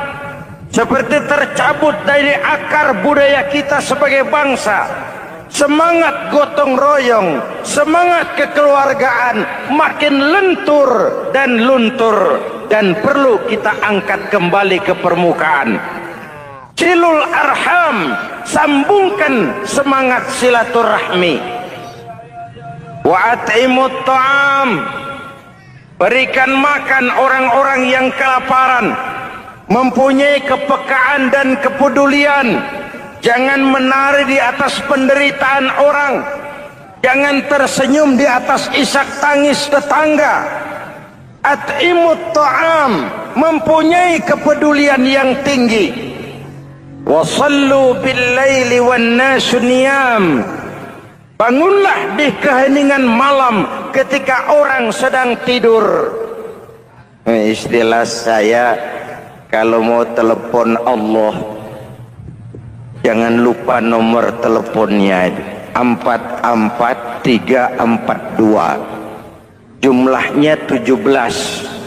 seperti tercabut dari akar budaya kita sebagai bangsa. Semangat gotong royong, semangat kekeluargaan makin lentur dan luntur, dan perlu kita angkat kembali ke permukaan. Silul arham, sambungkan semangat silaturahmi. Wa at'imut ta'am, berikan makan orang-orang yang kelaparan, mempunyai kepekaan dan kepedulian. Jangan menari di atas penderitaan orang. Jangan tersenyum di atas isak tangis tetangga. At'imut ta'am, mempunyai kepedulian yang tinggi. Wasallu bil-laili wan-nasu niyam, bangunlah di keheningan malam ketika orang sedang tidur. Istilah saya, kalau mau telepon Allah, jangan lupa nomor teleponnya, 44342. Jumlahnya 17.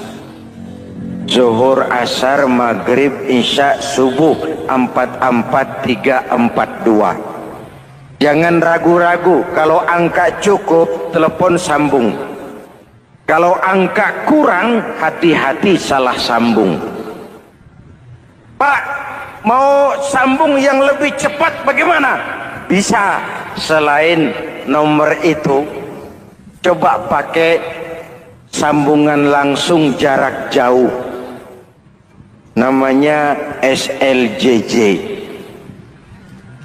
Zuhur, asar, maghrib, isya, subuh, 44342. Jangan ragu-ragu. Kalau angka cukup, telepon sambung. Kalau angka kurang, hati-hati salah sambung. Pak, mau sambung yang lebih cepat bagaimana? Bisa. Selain nomor itu, coba pakai sambungan langsung jarak jauh. Namanya SLJJ.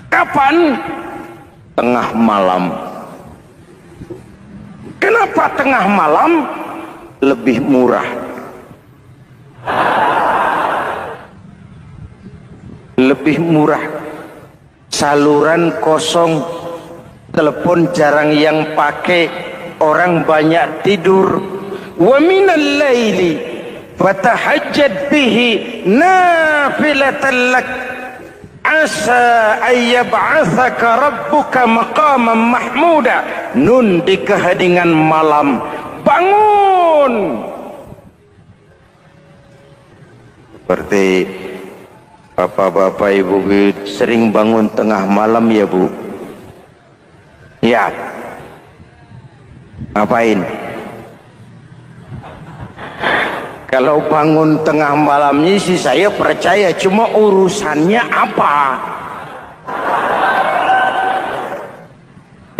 Kapan? Tengah malam. Kenapa tengah malam? Lebih murah. Lebih murah. Saluran kosong, telepon jarang yang pakai, orang banyak tidur. Wa minal laili fatahajjad bihi nafilatan lak asa ayyab'athaka rabbuka maqaman mahmuda. Nun, di keheningan malam bangun. Seperti bapak-bapak, ibu sering bangun tengah malam ya Bu? Ya. Ngapain? Kalau bangun tengah malamnya sih saya percaya, cuma urusannya apa?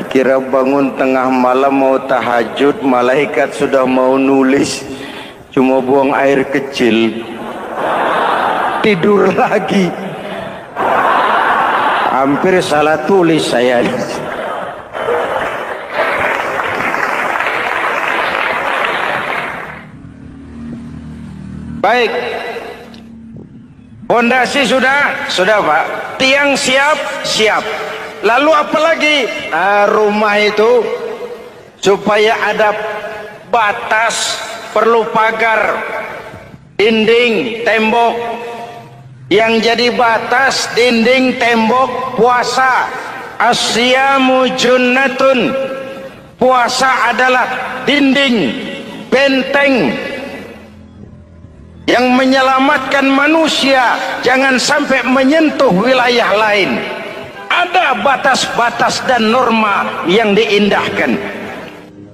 Kira bangun tengah malam mau tahajud, malaikat sudah mau nulis, cuma buang air kecil, tidur lagi. Hampir salah tulis saya. Baik, fondasi sudah Pak, tiang siap. Lalu apa lagi? Rumah itu supaya ada batas, perlu pagar, dinding, tembok. Yang jadi batas, dinding, tembok, puasa. Asyamu junnatun, puasa adalah dinding, benteng yang menyelamatkan manusia jangan sampai menyentuh wilayah lain. Ada batas-batas dan norma yang diindahkan.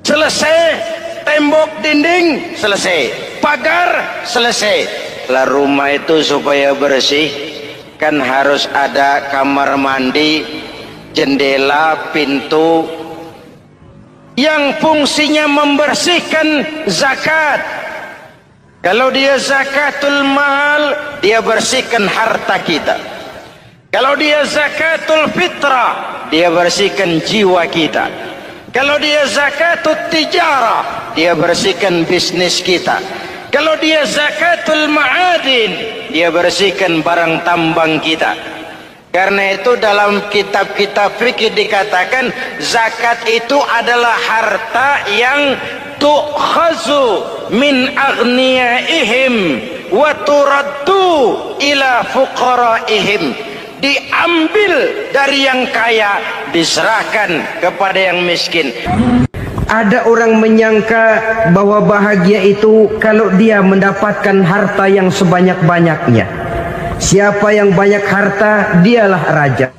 Selesai tembok, dinding, selesai pagar, selesai. Lah rumah itu supaya bersih kan harus ada kamar mandi, jendela, pintu yang fungsinya membersihkan. Zakat, kalau dia zakatul mal, dia bersihkan harta kita. Kalau dia zakatul fitrah, dia bersihkan jiwa kita. Kalau dia zakatul tijarah, dia bersihkan bisnis kita. Kalau dia zakatul ma'adin, dia bersihkan barang tambang kita. Karena itu dalam kitab-kitab fikih dikatakan zakat itu adalah harta yang tu'khazu min aghniyaihim wa turaddu ila fuqaraihim, diambil dari yang kaya diserahkan kepada yang miskin. Ada orang menyangka bahwa bahagia itu kalau dia mendapatkan harta yang sebanyak-banyaknya. Siapa yang banyak harta, dialah raja.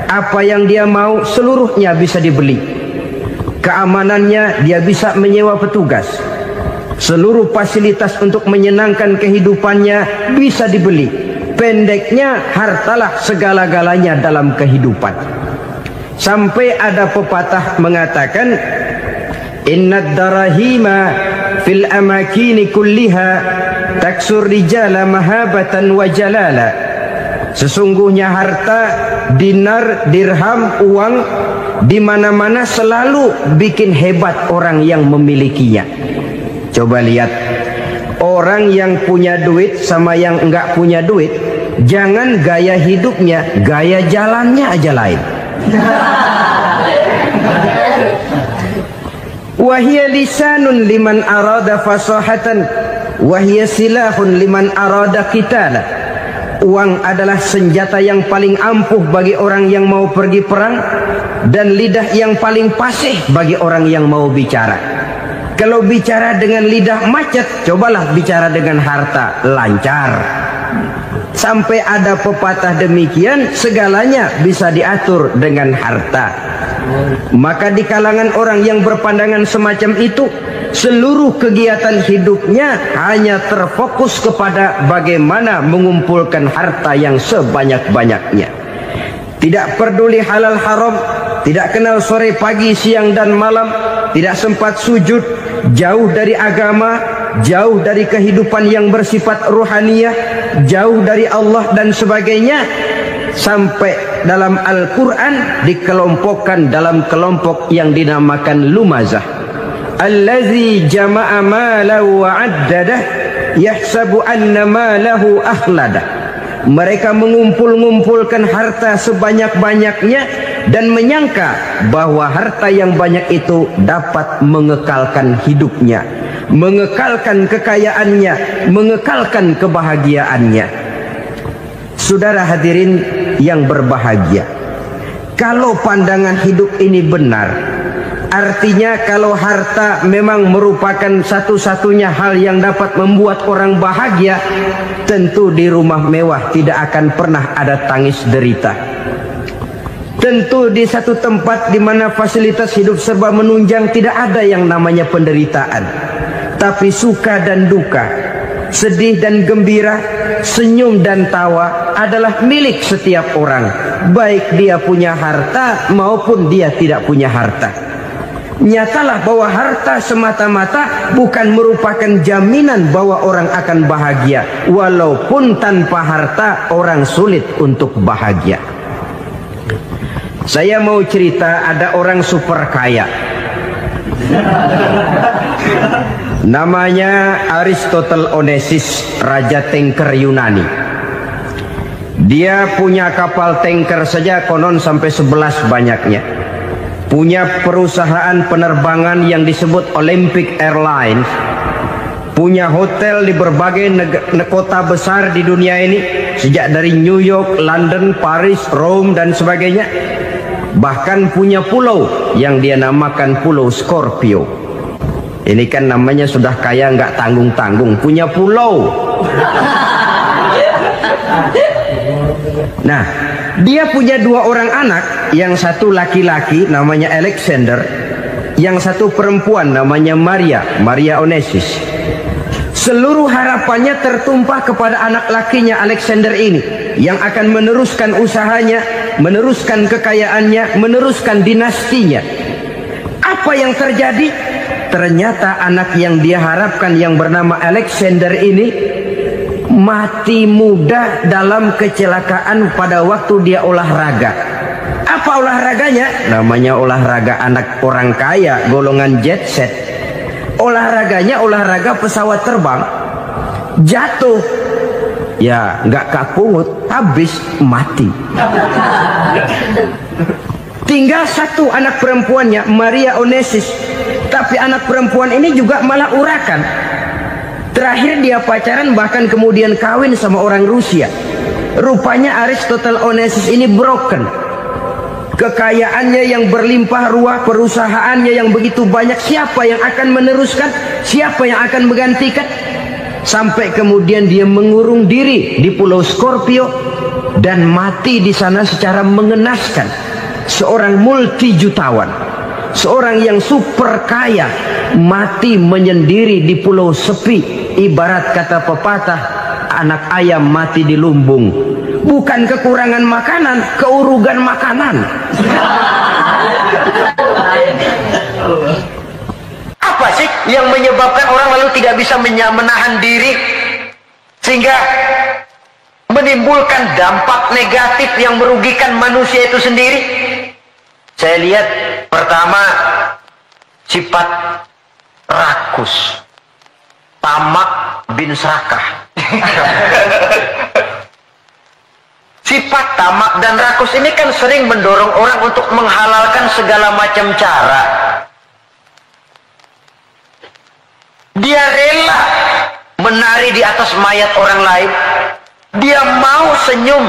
Apa yang dia mau seluruhnya bisa dibeli. Keamanannya dia bisa menyewa petugas. Seluruh fasilitas untuk menyenangkan kehidupannya bisa dibeli. Pendeknya, hartalah segala-galanya dalam kehidupan. Sampai ada pepatah mengatakan, innad darahima fil amakini kulliha taksur rijala mahabatan wa jalala. Sesungguhnya harta, dinar, dirham, uang di mana-mana selalu bikin hebat orang yang memilikinya. Coba lihat, orang yang punya duit sama yang enggak punya duit, jangan gaya hidupnya, gaya jalannya aja lain. Wahia lisanun liman arada fasahatan, wahia silahun liman arada qitala. Uang adalah senjata yang paling ampuh bagi orang yang mau pergi perang, dan lidah yang paling fasih bagi orang yang mau bicara. Kalau bicara dengan lidah macet, cobalah bicara dengan harta, lancar. Sampai ada pepatah demikian, segalanya bisa diatur dengan harta. Maka di kalangan orang yang berpandangan semacam itu, seluruh kegiatan hidupnya hanya terfokus kepada bagaimana mengumpulkan harta yang sebanyak-banyaknya. Tidak peduli halal haram, tidak kenal sore pagi siang dan malam, tidak sempat sujud, jauh dari agama, jauh dari kehidupan yang bersifat ruhaniyah, jauh dari Allah dan sebagainya. Sampai dalam Al-Quran dikelompokkan dalam kelompok yang dinamakan lumazah. Allazi jama'a malahu wa'addadah yahsabu anna malahu akhladah. Mereka mengumpul-ngumpulkan harta sebanyak-banyaknya dan menyangka bahwa harta yang banyak itu dapat mengekalkan hidupnya, mengekalkan kekayaannya, mengekalkan kebahagiaannya. Saudara hadirin yang berbahagia, kalau pandangan hidup ini benar, artinya kalau harta memang merupakan satu-satunya hal yang dapat membuat orang bahagia, tentu di rumah mewah tidak akan pernah ada tangis derita. Tentu di satu tempat di mana fasilitas hidup serba menunjang tidak ada yang namanya penderitaan. Tapi suka dan duka, sedih dan gembira, senyum dan tawa adalah milik setiap orang, baik dia punya harta maupun dia tidak punya harta. Nyatalah bahwa harta semata-mata bukan merupakan jaminan bahwa orang akan bahagia. Walaupun tanpa harta orang sulit untuk bahagia. Saya mau cerita, ada orang super kaya, namanya Aristotle Onesimus, raja tanker Yunani. Dia punya kapal tanker saja konon sampai 11 banyaknya. Punya perusahaan penerbangan yang disebut Olympic Airlines. Punya hotel di berbagai kota besar di dunia ini, sejak dari New York, London, Paris, Rome dan sebagainya. Bahkan punya pulau yang dia namakan Pulau Scorpio. Ini kan namanya sudah kaya nggak tanggung-tanggung, punya pulau. Nah, dia punya 2 orang anak, yang satu laki-laki namanya Alexander, yang satu perempuan namanya Maria Onesimus. Seluruh harapannya tertumpah kepada anak lakinya Alexander ini, yang akan meneruskan usahanya, meneruskan kekayaannya, meneruskan dinastinya. Apa yang terjadi? Ternyata anak yang dia harapkan yang bernama Alexander ini mati muda dalam kecelakaan pada waktu dia olahraga. Apa olahraganya? Namanya olahraga anak orang kaya, golongan jet set. Olahraganya olahraga pesawat terbang. Jatuh, ya nggak kapungut, habis mati. Tinggal satu anak perempuannya, Maria Onesimus. Tapi anak perempuan ini juga malah urakan. Terakhir dia pacaran bahkan kemudian kawin sama orang Rusia. Rupanya Aristotle Onassis ini broken. Kekayaannya yang berlimpah ruah, perusahaannya yang begitu banyak, siapa yang akan meneruskan? Siapa yang akan menggantikan? Sampai kemudian dia mengurung diri di Pulau Scorpio dan mati di sana secara mengenaskan. Seorang multi jutawan, seorang yang super kaya, mati menyendiri di pulau sepi. Ibarat kata pepatah, anak ayam mati di lumbung. Bukan kekurangan makanan, keurugan makanan. Apa sih yang menyebabkan orang lalu tidak bisa menahan diri sehingga menimbulkan dampak negatif yang merugikan manusia itu sendiri? Saya lihat pertama, sifat rakus, tamak bin serakah. Sifat tamak dan rakus ini kan sering mendorong orang untuk menghalalkan segala macam cara. Dia rela menari di atas mayat orang lain. Dia mau senyum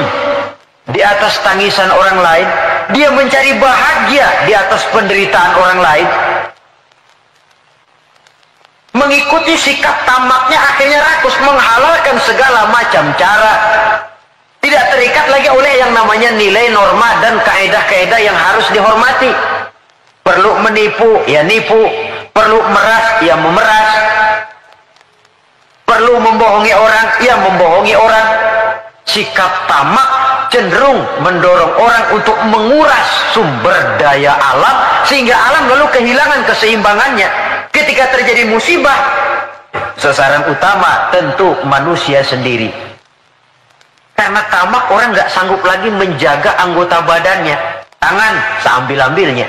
di atas tangisan orang lain. Dia mencari bahagia di atas penderitaan orang lain. Mengikuti sikap tamaknya akhirnya rakus, menghalalkan segala macam cara. Tidak terikat lagi oleh yang namanya nilai, norma, dan kaedah-kaedah yang harus dihormati. Perlu menipu, ya nipu. Perlu meras, ya memeras. Perlu membohongi orang, ya membohongi orang. Sikap tamak cenderung mendorong orang untuk menguras sumber daya alam, sehingga alam lalu kehilangan keseimbangannya. Ketika terjadi musibah, sasaran utama tentu manusia sendiri. Karena tamak, orang nggak sanggup lagi menjaga anggota badannya. Tangan seambil-ambilnya,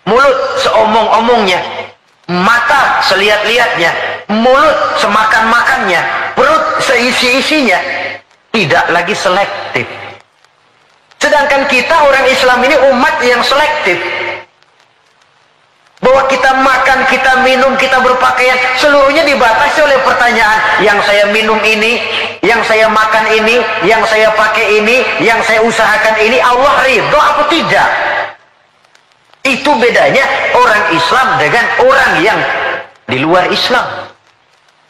mulut seomong-omongnya, mata selihat-lihatnya, mulut semakan-makannya, perut seisi-isinya. Tidak lagi selektif. Sedangkan kita orang Islam ini umat yang selektif. Bahwa kita makan, kita minum, kita berpakaian, seluruhnya dibatasi oleh pertanyaan. Yang saya minum ini, yang saya makan ini, yang saya pakai ini, yang saya usahakan ini, Allah ridho apa tidak? Itu bedanya orang Islam dengan orang yang di luar Islam.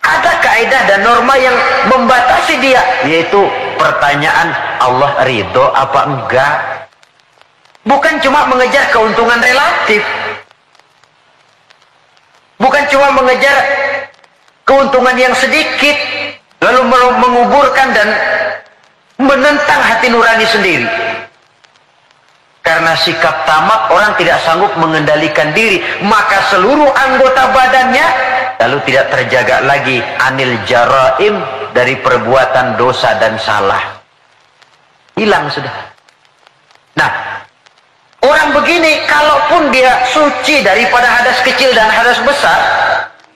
Ada kaidah dan norma yang membatasi dia, yaitu pertanyaan Allah ridho apa enggak. Bukan cuma mengejar keuntungan relatif, bukan cuma mengejar keuntungan yang sedikit lalu menguburkan dan menentang hati nurani sendiri. Karena sikap tamak, orang tidak sanggup mengendalikan diri, maka seluruh anggota badannya lalu tidak terjaga lagi anil jaraim, dari perbuatan dosa dan salah. Hilang sudah. Nah, orang begini kalaupun dia suci daripada hadas kecil dan hadas besar,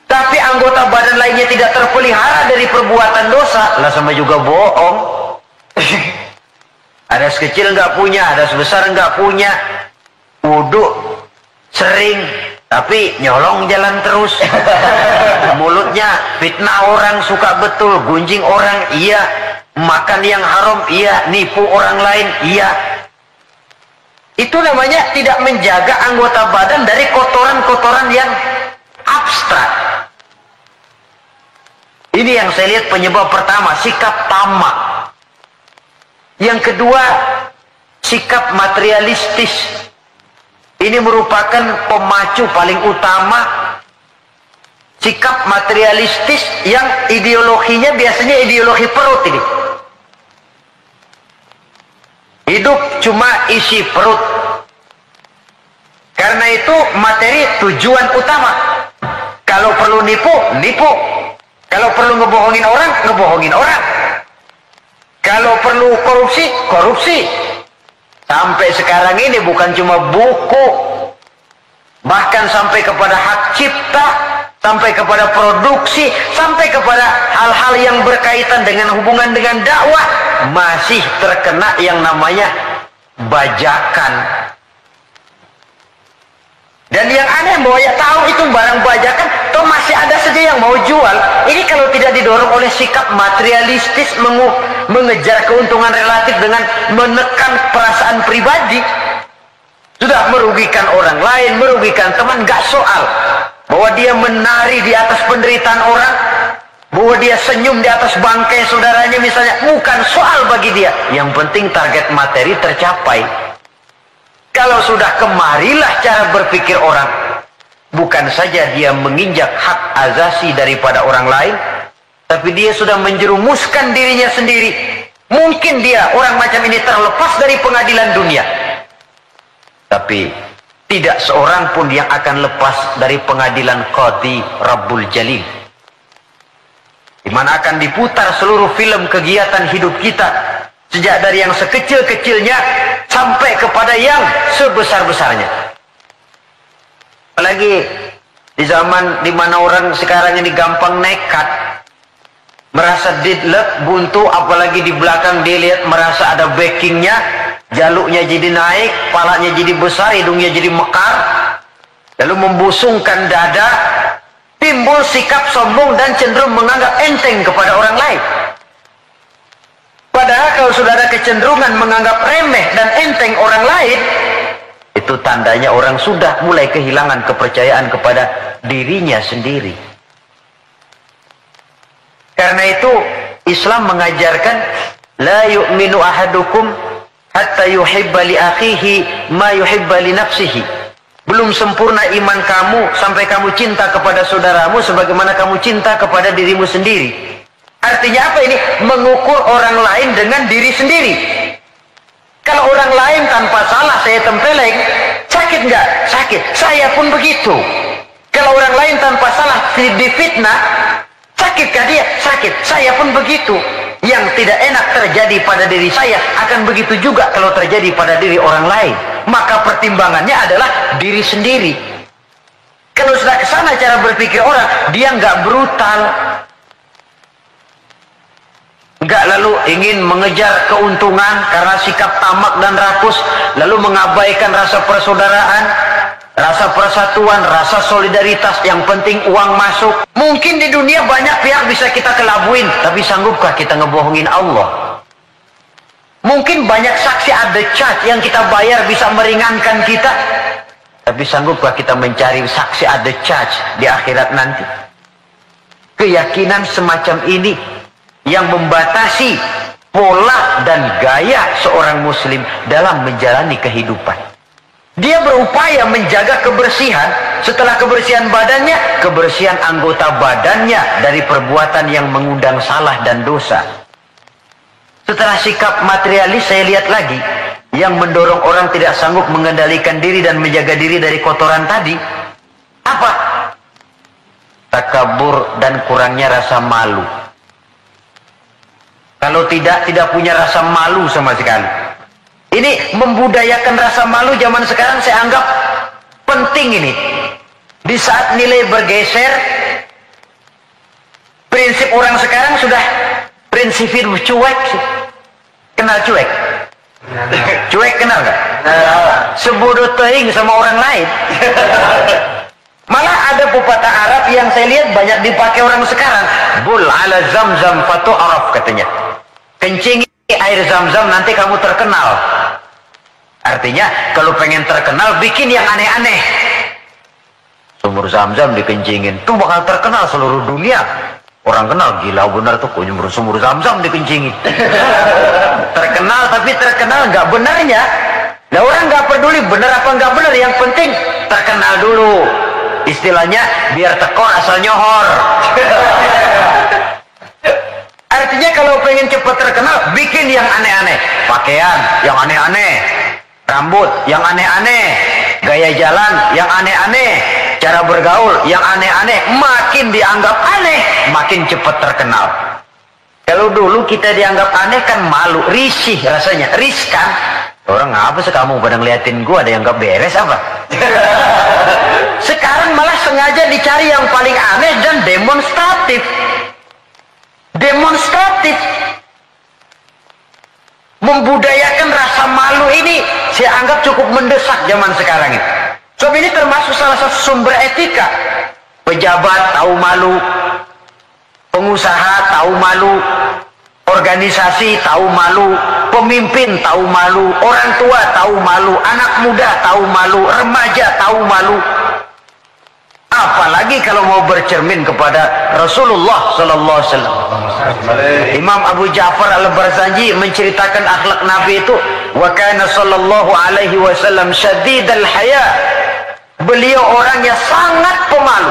tapi anggota badan lainnya tidak terpelihara dari perbuatan dosa, lah sama juga bohong. Hadas kecil nggak punya, hadas besar nggak punya, wudhu sering tapi nyolong jalan terus. Mulutnya fitnah orang, suka betul, gunjing orang, iya. Makan yang haram, iya. Nipu orang lain, iya. Itu namanya tidak menjaga anggota badan dari kotoran-kotoran yang abstrak. Ini yang saya lihat penyebab pertama, sikap tamak. Yang kedua, sikap materialistis. Ini merupakan pemacu paling utama. Sikap materialistis yang ideologinya biasanya ideologi perut ini. Hidup cuma isi perut. Karena itu materi tujuan utama. Kalau perlu nipu, nipu. Kalau perlu ngebohongin orang, ngebohongin orang. Kalau perlu korupsi, korupsi. Sampai sekarang ini bukan cuma buku, bahkan sampai kepada hak cipta, sampai kepada produksi, sampai kepada hal-hal yang berkaitan dengan hubungan dengan dakwah, masih terkena yang namanya bajakan. Dan yang aneh bahwa ya tahu itu barang bajakan, toh masih ada saja yang mau jual. Ini kalau tidak didorong oleh sikap materialistis mengejar keuntungan relatif dengan menekan perasaan pribadi, sudah merugikan orang lain, merugikan teman, gak soal. Bahwa dia menari di atas penderitaan orang, bahwa dia senyum di atas bangkai saudaranya misalnya, bukan soal bagi dia. Yang penting target materi tercapai. Kalau sudah kemarilah cara berpikir orang. Bukan saja dia menginjak hak azasi daripada orang lain, tapi dia sudah menjerumuskan dirinya sendiri. Mungkin dia, orang macam ini, terlepas dari pengadilan dunia, tapi tidak seorang pun yang akan lepas dari pengadilan Qadhi Rabbul Jalil, di mana akan diputar seluruh film kegiatan hidup kita, sejak dari yang sekecil-kecilnya sampai kepada yang sebesar-besarnya. Apalagi di zaman di mana orang sekarang ini gampang nekat, merasa didlek, buntu, apalagi di belakang dia lihat merasa ada backingnya, jaluknya jadi naik, kepalanya jadi besar, hidungnya jadi mekar, lalu membusungkan dada, timbul sikap sombong dan cenderung menganggap enteng kepada orang lain. Padahal kalau sudah ada kecenderungan menganggap remeh dan enteng orang lain, itu tandanya orang sudah mulai kehilangan kepercayaan kepada dirinya sendiri. Karena itu Islam mengajarkan la yu'minu ahadukum hatta yuhibba li akhihi ma yuhibba li nafsihi. Belum sempurna iman kamu sampai kamu cinta kepada saudaramu sebagaimana kamu cinta kepada dirimu sendiri. Artinya apa ini? Mengukur orang lain dengan diri sendiri. Kalau orang lain tanpa salah saya tempeleng, sakit nggak? Sakit. Saya pun begitu. Kalau orang lain tanpa salah difitnah, sakitkah dia? Sakit. Saya pun begitu. Yang tidak enak terjadi pada diri saya akan begitu juga kalau terjadi pada diri orang lain. Maka pertimbangannya adalah diri sendiri. Kalau sudah ke sana cara berpikir orang, dia nggak brutal, nggak lalu ingin mengejar keuntungan karena sikap tamak dan rakus, lalu mengabaikan rasa persaudaraan, rasa persatuan, rasa solidaritas. Yang penting uang masuk. Mungkin di dunia banyak pihak bisa kita kelabuin, tapi sanggupkah kita ngebohongin Allah? Mungkin banyak saksi ada charge yang kita bayar bisa meringankan kita, tapi sanggupkah kita mencari saksi ada charge di akhirat nanti? Keyakinan semacam ini yang membatasi pola dan gaya seorang muslim dalam menjalani kehidupan. Dia berupaya menjaga kebersihan, setelah kebersihan badannya, kebersihan anggota badannya dari perbuatan yang mengundang salah dan dosa. Setelah sikap materialis, saya lihat lagi yang mendorong orang tidak sanggup mengendalikan diri dan menjaga diri dari kotoran tadi. Apa? Takabur dan kurangnya rasa malu. Kalau tidak punya rasa malu sama sekali. Ini membudayakan rasa malu zaman sekarang saya anggap penting ini. Di saat nilai bergeser, prinsip orang sekarang sudah prinsip hidup cuek sih. Kenal cuek? Cuek kenal nggak? Sebodoh teing sama orang lain. Malah ada pepatah Arab yang saya lihat banyak dipakai orang sekarang. Bul ala zamzam fatu araf katanya. Kencingi air zam-zam nanti kamu terkenal. Artinya kalau pengen terkenal bikin yang aneh-aneh. Sumur zam-zam dikencingin, tuh bakal terkenal seluruh dunia. Orang kenal, gila benar tuh sumur zam-zam dikencingin. Terkenal tapi terkenal nggak benarnya. Nah orang nggak peduli benar apa nggak benar, yang penting terkenal dulu. Istilahnya biar tekor asal nyohor. Artinya kalau pengen cepat terkenal, bikin yang aneh-aneh. Pakaian yang aneh-aneh, rambut yang aneh-aneh, gaya jalan yang aneh-aneh, cara bergaul yang aneh-aneh. Makin dianggap aneh, makin cepat terkenal. Kalau dulu kita dianggap aneh kan malu, risih rasanya, riskan. Orang apa sih kamu pada ngeliatin gua, ada yang gak beres apa? Sekarang malah sengaja dicari yang paling aneh dan demonstratif. Demonstratif. Membudayakan rasa malu ini saya anggap cukup mendesak zaman sekarang ini. Sebab ini termasuk salah satu sumber etika. Pejabat tahu malu, pengusaha tahu malu, organisasi tahu malu, pemimpin tahu malu, orang tua tahu malu, anak muda tahu malu, remaja tahu malu. Apalagi kalau mau bercermin kepada Rasulullah sallallahu alaihi wasallam. Imam Abu Ja'far Al-Barzanji menceritakan akhlak Nabi itu, wa kana sallallahu alaihi wasallam syadidal haya. Beliau orangnya sangat pemalu.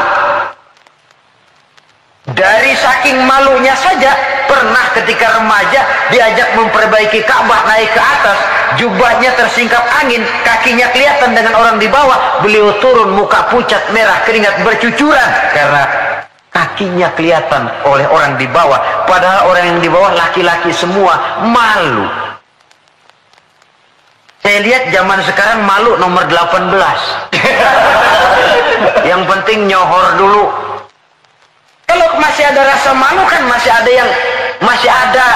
Dari saking malunya saja, pernah ketika remaja diajak memperbaiki Ka'bah naik ke atas, jubahnya tersingkap angin, kakinya kelihatan dengan orang di bawah, beliau turun muka pucat merah, keringat bercucuran karena kakinya kelihatan oleh orang di bawah, padahal orang yang di bawah laki-laki semua, malu. Saya lihat zaman sekarang malu nomor 18. Yang penting nyohor dulu. Kalau masih ada rasa malu kan masih ada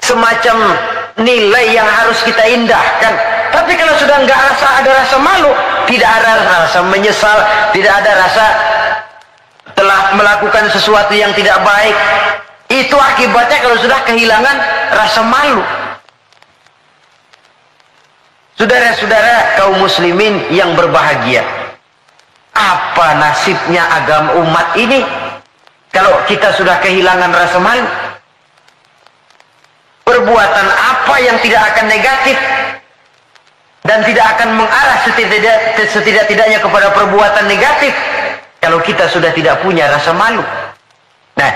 semacam nilai yang harus kita indahkan. Tapi kalau sudah nggak ada rasa malu, tidak ada rasa menyesal, tidak ada rasa telah melakukan sesuatu yang tidak baik, itu akibatnya kalau sudah kehilangan rasa malu. Saudara-saudara kaum muslimin yang berbahagia, apa nasibnya agama umat ini kalau kita sudah kehilangan rasa malu? Perbuatan apa yang tidak akan negatif dan tidak akan mengarah setidak-tidaknya kepada perbuatan negatif kalau kita sudah tidak punya rasa malu? Nah,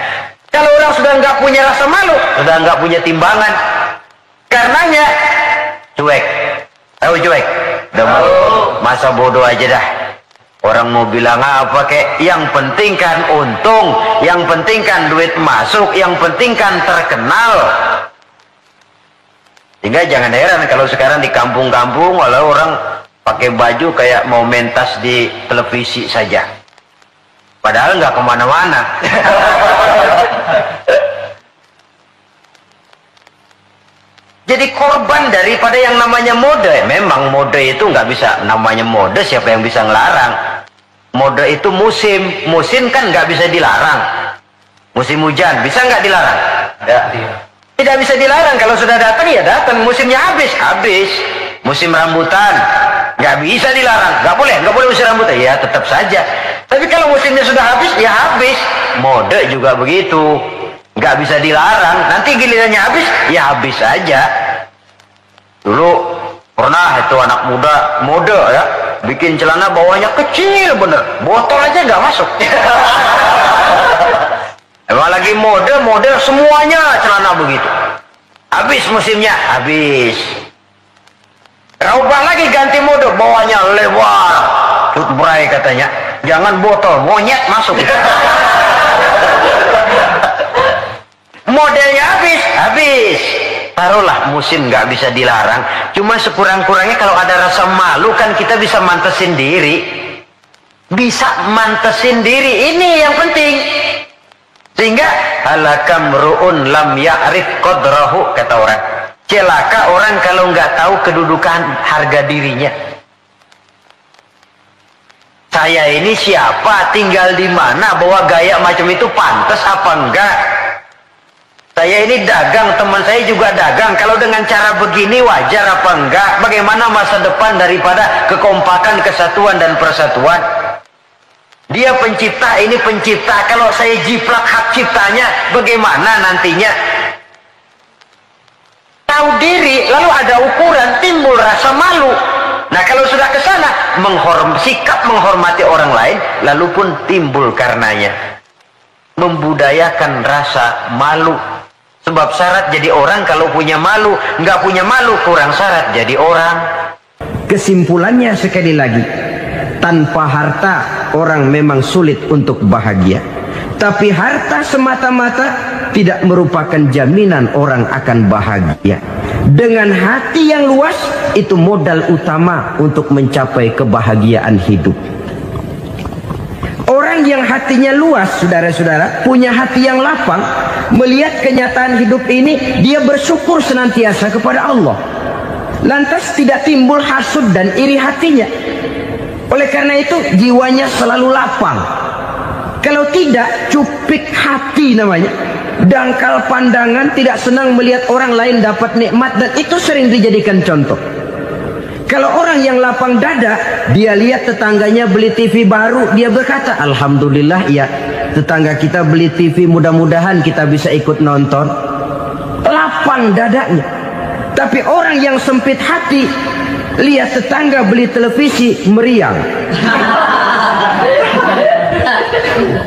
kalau orang sudah nggak punya rasa malu, sudah nggak punya timbangan, karenanya cuek. Tahu cuek? Masa bodoh aja dah. Orang mau bilang apa kek, yang penting kan untung, yang penting kan duit masuk, yang penting kan terkenal. Sehingga jangan heran kalau sekarang di kampung-kampung walau orang pakai baju kayak mau mentas di televisi saja, padahal nggak kemana-mana. Jadi korban daripada yang namanya mode. Memang mode itu nggak bisa, namanya mode siapa yang bisa ngelarang? Mode itu musim kan nggak bisa dilarang. Musim hujan bisa nggak dilarang? Tidak bisa dilarang. Kalau sudah datang ya datang. Musimnya habis. Musim rambutan nggak bisa dilarang, nggak boleh musim rambutan, ya tetap saja. Tapi kalau musimnya sudah habis ya habis. Mode juga begitu, nggak bisa dilarang. Nanti gilirannya habis ya habis saja. Dulu pernah itu anak muda mode ya, bikin celana bawahnya kecil bener, botol aja nggak masuk. Emang lagi mode semuanya celana begitu. Habis musimnya habis. Ubah lagi ganti mode, bawahnya lebar, cutbray katanya, jangan botol, monyet masuk. Modelnya habis. Taruhlah musim nggak bisa dilarang, cuma sekurang-kurangnya kalau ada rasa malu kan kita bisa mantesin diri. Ini yang penting. Sehingga halakam ru'un lam ya'rif qadrahu, kata orang. Celaka orang kalau nggak tahu kedudukan harga dirinya. Saya ini siapa, tinggal di mana, bawa gaya macam itu pantas apa enggak? Saya ini dagang, teman saya juga dagang. Kalau dengan cara begini wajar apa enggak? Bagaimana masa depan daripada kekompakan, kesatuan dan persatuan? Dia pencipta, ini pencipta. Kalau saya jiplak hak ciptanya, bagaimana nantinya? Tahu diri, lalu ada ukuran, timbul rasa malu. Nah kalau sudah ke sana, sikap menghormati orang lain, lalu pun timbul karenanya membudayakan rasa malu. Sebab syarat jadi orang kalau punya malu, nggak punya malu kurang syarat jadi orang. Kesimpulannya sekali lagi, tanpa harta orang memang sulit untuk bahagia. Tapi harta semata-mata tidak merupakan jaminan orang akan bahagia. Dengan hati yang luas, itu modal utama untuk mencapai kebahagiaan hidup. Orang yang hatinya luas, saudara-saudara, punya hati yang lapang, melihat kenyataan hidup ini, dia bersyukur senantiasa kepada Allah. Lantas tidak timbul hasud dan iri hatinya. Oleh karena itu jiwanya selalu lapang. Kalau tidak, cupik hati namanya, dangkal pandangan, tidak senang melihat orang lain dapat nikmat, dan itu sering dijadikan contoh. Kalau orang yang lapang dada, dia lihat tetangganya beli TV baru, dia berkata, alhamdulillah ya, tetangga kita beli TV, mudah-mudahan kita bisa ikut nonton. Lapang dadanya. Tapi orang yang sempit hati, lihat tetangga beli televisi, meriang.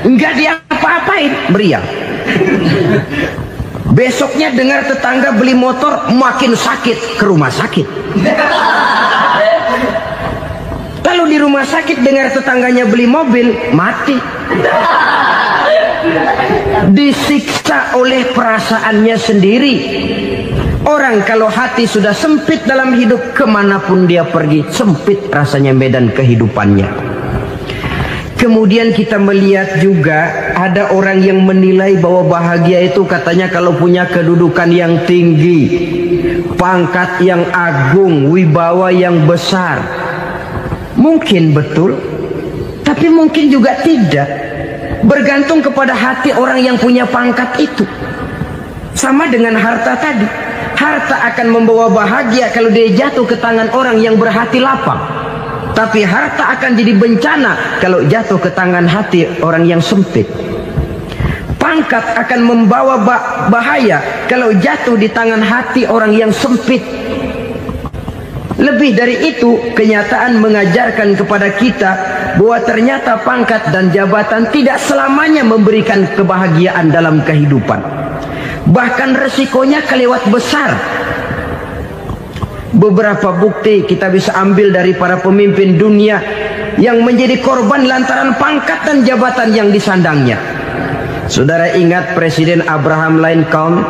Enggak dia apa-apain, meriang. Besoknya dengar tetangga beli motor, makin sakit, ke rumah sakit. Lalu di rumah sakit dengar tetangganya beli mobil, mati. Disiksa oleh perasaannya sendiri. Orang kalau hati sudah sempit dalam hidup, kemanapun dia pergi, sempit rasanya medan kehidupannya. Kemudian kita melihat juga ada orang yang menilai bahwa bahagia itu katanya kalau punya kedudukan yang tinggi, pangkat yang agung, wibawa yang besar. Mungkin betul, tapi mungkin juga tidak. Bergantung kepada hati orang yang punya pangkat itu. Sama dengan harta tadi. Harta akan membawa bahagia kalau dia jatuh ke tangan orang yang berhati lapang. Tapi harta akan jadi bencana kalau jatuh ke tangan hati orang yang sempit. Pangkat akan membawa bahaya kalau jatuh di tangan hati orang yang sempit. Lebih dari itu, kenyataan mengajarkan kepada kita bahwa ternyata pangkat dan jabatan tidak selamanya memberikan kebahagiaan dalam kehidupan. Bahkan resikonya kelewat besar. Beberapa bukti kita bisa ambil dari para pemimpin dunia yang menjadi korban lantaran pangkat dan jabatan yang disandangnya. Saudara ingat Presiden Abraham Lincoln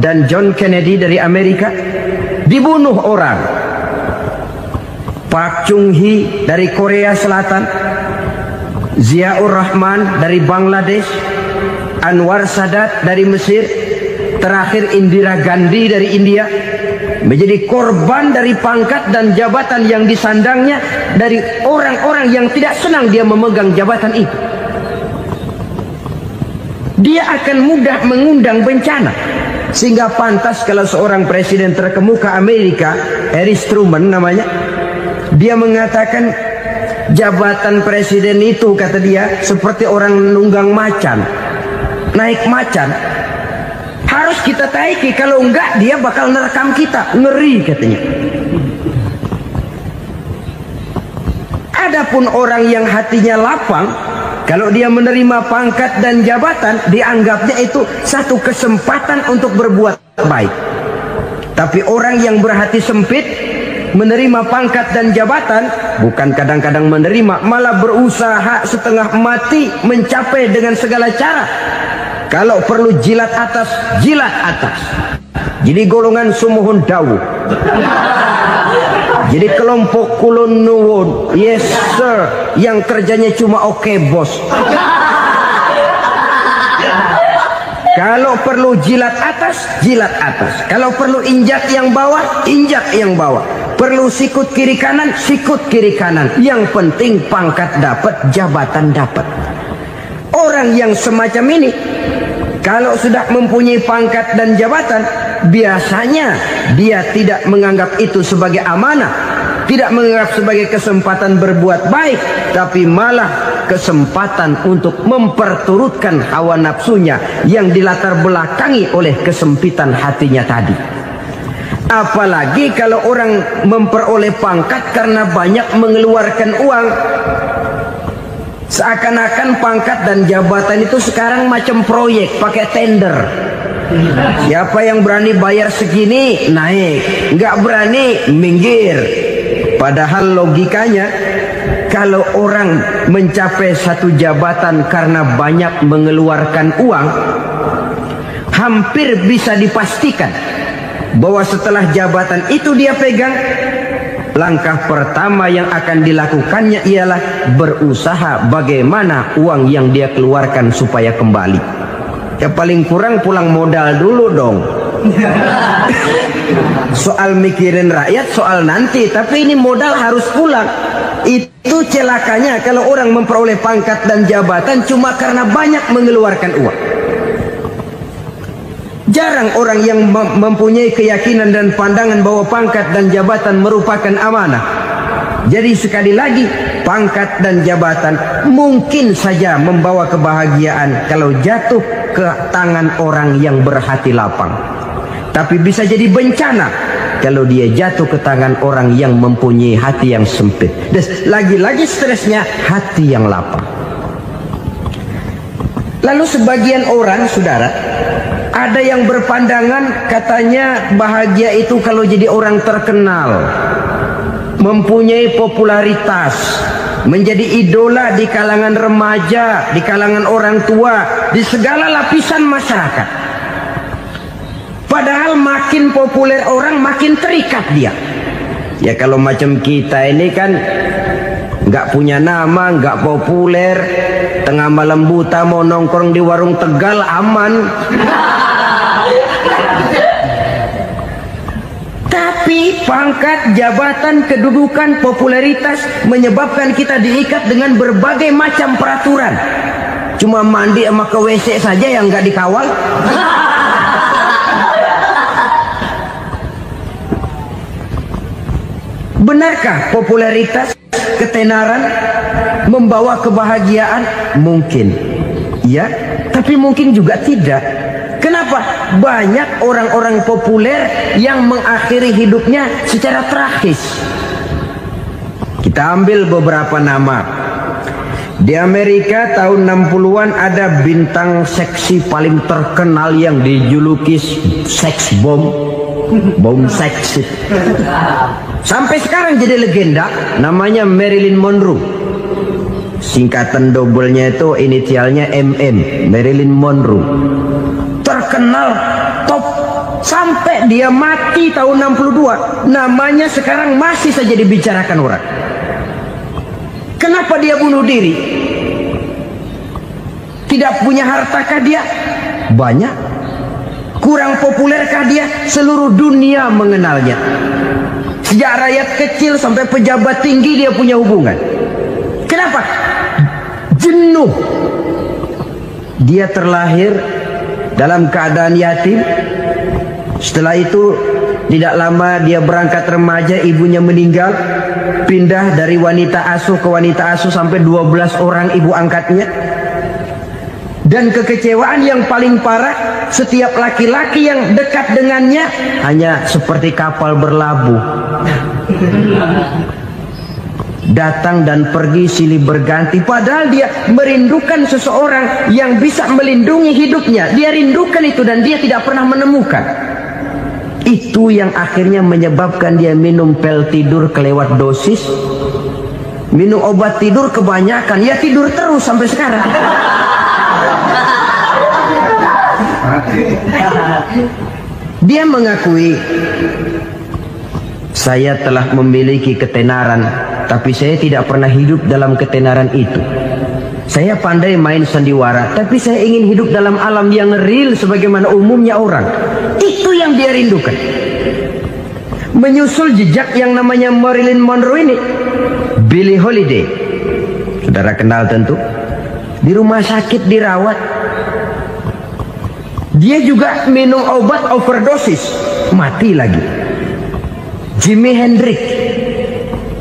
dan John Kennedy dari Amerika? Dibunuh orang. Park Chung-hee dari Korea Selatan, Ziaur Rahman dari Bangladesh, Anwar Sadat dari Mesir, terakhir Indira Gandhi dari India, menjadi korban dari pangkat dan jabatan yang disandangnya dari orang-orang yang tidak senang dia memegang jabatan itu. Dia akan mudah mengundang bencana. Sehingga pantas kalau seorang presiden terkemuka Amerika, Harry Truman namanya, dia mengatakan jabatan presiden itu, kata dia, seperti orang nunggang macan, naik macan. Harus kita taiki, kalau enggak dia bakal nerekam kita, ngeri katanya. Adapun orang yang hatinya lapang, kalau dia menerima pangkat dan jabatan, dianggapnya itu satu kesempatan untuk berbuat baik. Tapi orang yang berhati sempit, menerima pangkat dan jabatan, bukan kadang-kadang menerima, malah berusaha setengah mati mencapai dengan segala cara. Kalau perlu jilat atas, jilat atas. Jadi golongan sumuhun dawu. Jadi kelompok kulon nuwun, yes sir, yang kerjanya cuma oke bos. Kalau perlu jilat atas, jilat atas. Kalau perlu injak yang bawah, injak yang bawah. Perlu sikut kiri kanan, sikut kiri kanan. Yang penting pangkat dapat, jabatan dapat. Orang yang semacam ini, kalau sudah mempunyai pangkat dan jabatan, biasanya dia tidak menganggap itu sebagai amanah, tidak menganggap sebagai kesempatan berbuat baik, tapi malah kesempatan untuk memperturutkan hawa nafsunya yang dilatar belakangi oleh kesempitan hatinya tadi. Apalagi kalau orang memperoleh pangkat karena banyak mengeluarkan uang. Seakan-akan pangkat dan jabatan itu sekarang macam proyek, pakai tender. Siapa yang berani bayar segini, naik. Nggak berani, minggir. Padahal logikanya, kalau orang mencapai satu jabatan karena banyak mengeluarkan uang, hampir bisa dipastikan bahwa setelah jabatan itu dia pegang, langkah pertama yang akan dilakukannya ialah berusaha bagaimana uang yang dia keluarkan supaya kembali. Ya paling kurang pulang modal dulu dong. Soal mikirin rakyat soal nanti, tapi ini modal harus pulang. Itu celakanya kalau orang memperoleh pangkat dan jabatan cuma karena banyak mengeluarkan uang. Jarang orang yang mempunyai keyakinan dan pandangan bahwa pangkat dan jabatan merupakan amanah. Jadi sekali lagi, pangkat dan jabatan mungkin saja membawa kebahagiaan kalau jatuh ke tangan orang yang berhati lapang. Tapi bisa jadi bencana kalau dia jatuh ke tangan orang yang mempunyai hati yang sempit. Dan lagi-lagi stresnya hati yang lapang. Lalu sebagian orang, saudara, ada yang berpandangan katanya bahagia itu kalau jadi orang terkenal, mempunyai popularitas, menjadi idola di kalangan remaja, di kalangan orang tua, di segala lapisan masyarakat. Padahal makin populer orang makin terikat dia. Ya kalau macam kita ini kan nggak punya nama, nggak populer, tengah malam buta mau nongkrong di warung Tegal aman. Tapi pangkat, jabatan, kedudukan, popularitas menyebabkan kita diikat dengan berbagai macam peraturan. Cuma mandi sama ke WC saja yang nggak dikawal. Benarkah popularitas, ketenaran membawa kebahagiaan? Mungkin, ya, tapi mungkin juga tidak. Kenapa? Banyak orang-orang populer yang mengakhiri hidupnya secara tragis. Kita ambil beberapa nama. Di Amerika tahun 60-an ada bintang seksi paling terkenal yang dijuluki seks bom. Bom seks. Sampai sekarang jadi legenda, namanya Marilyn Monroe. Singkatan double-nya itu inisialnya MM, Marilyn Monroe. Terkenal, top, sampai dia mati tahun 62. Namanya sekarang masih saja dibicarakan orang. Kenapa dia bunuh diri? Tidak punya hartakah dia? Banyak. Kurang populerkah dia? Seluruh dunia mengenalnya. Sejak rakyat kecil sampai pejabat tinggi dia punya hubungan. Kenapa? Jenuh. Dia terlahir dalam keadaan yatim. Setelah itu tidak lama dia berangkat remaja, ibunya meninggal. Pindah dari wanita asuh ke wanita asuh sampai 12 orang ibu angkatnya. Dan kekecewaan yang paling parah, setiap laki-laki yang dekat dengannya hanya seperti kapal berlabuh. Datang dan pergi silih berganti. Padahal dia merindukan seseorang yang bisa melindungi hidupnya. Dia rindukan itu dan dia tidak pernah menemukan. Itu yang akhirnya menyebabkan dia minum pil tidur kelewat dosis. Minum obat tidur kebanyakan. Ya tidur terus sampai sekarang. Dia mengakui, saya telah memiliki ketenaran, tapi saya tidak pernah hidup dalam ketenaran itu. Saya pandai main sandiwara, tapi saya ingin hidup dalam alam yang real sebagaimana umumnya orang. Itu yang dia rindukan. Menyusul jejak yang namanya Marilyn Monroe ini, Billie Holiday, saudara kenal tentu. Di rumah sakit dirawat. Dia juga minum obat overdosis, mati lagi. Jimi Hendrix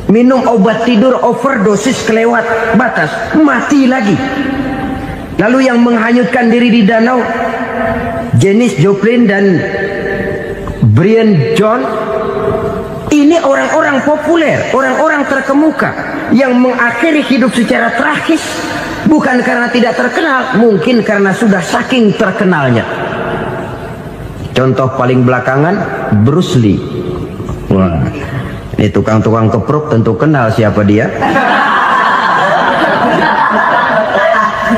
minum obat tidur overdosis kelewat batas, mati lagi. Lalu yang menghanyutkan diri di danau, Janis Joplin dan Brian John. Ini orang-orang populer, orang-orang terkemuka yang mengakhiri hidup secara tragis. Bukan karena tidak terkenal, mungkin karena sudah saking terkenalnya. Contoh paling belakangan, Bruce Lee. Wah, ini tukang-tukang keprok tentu kenal siapa dia.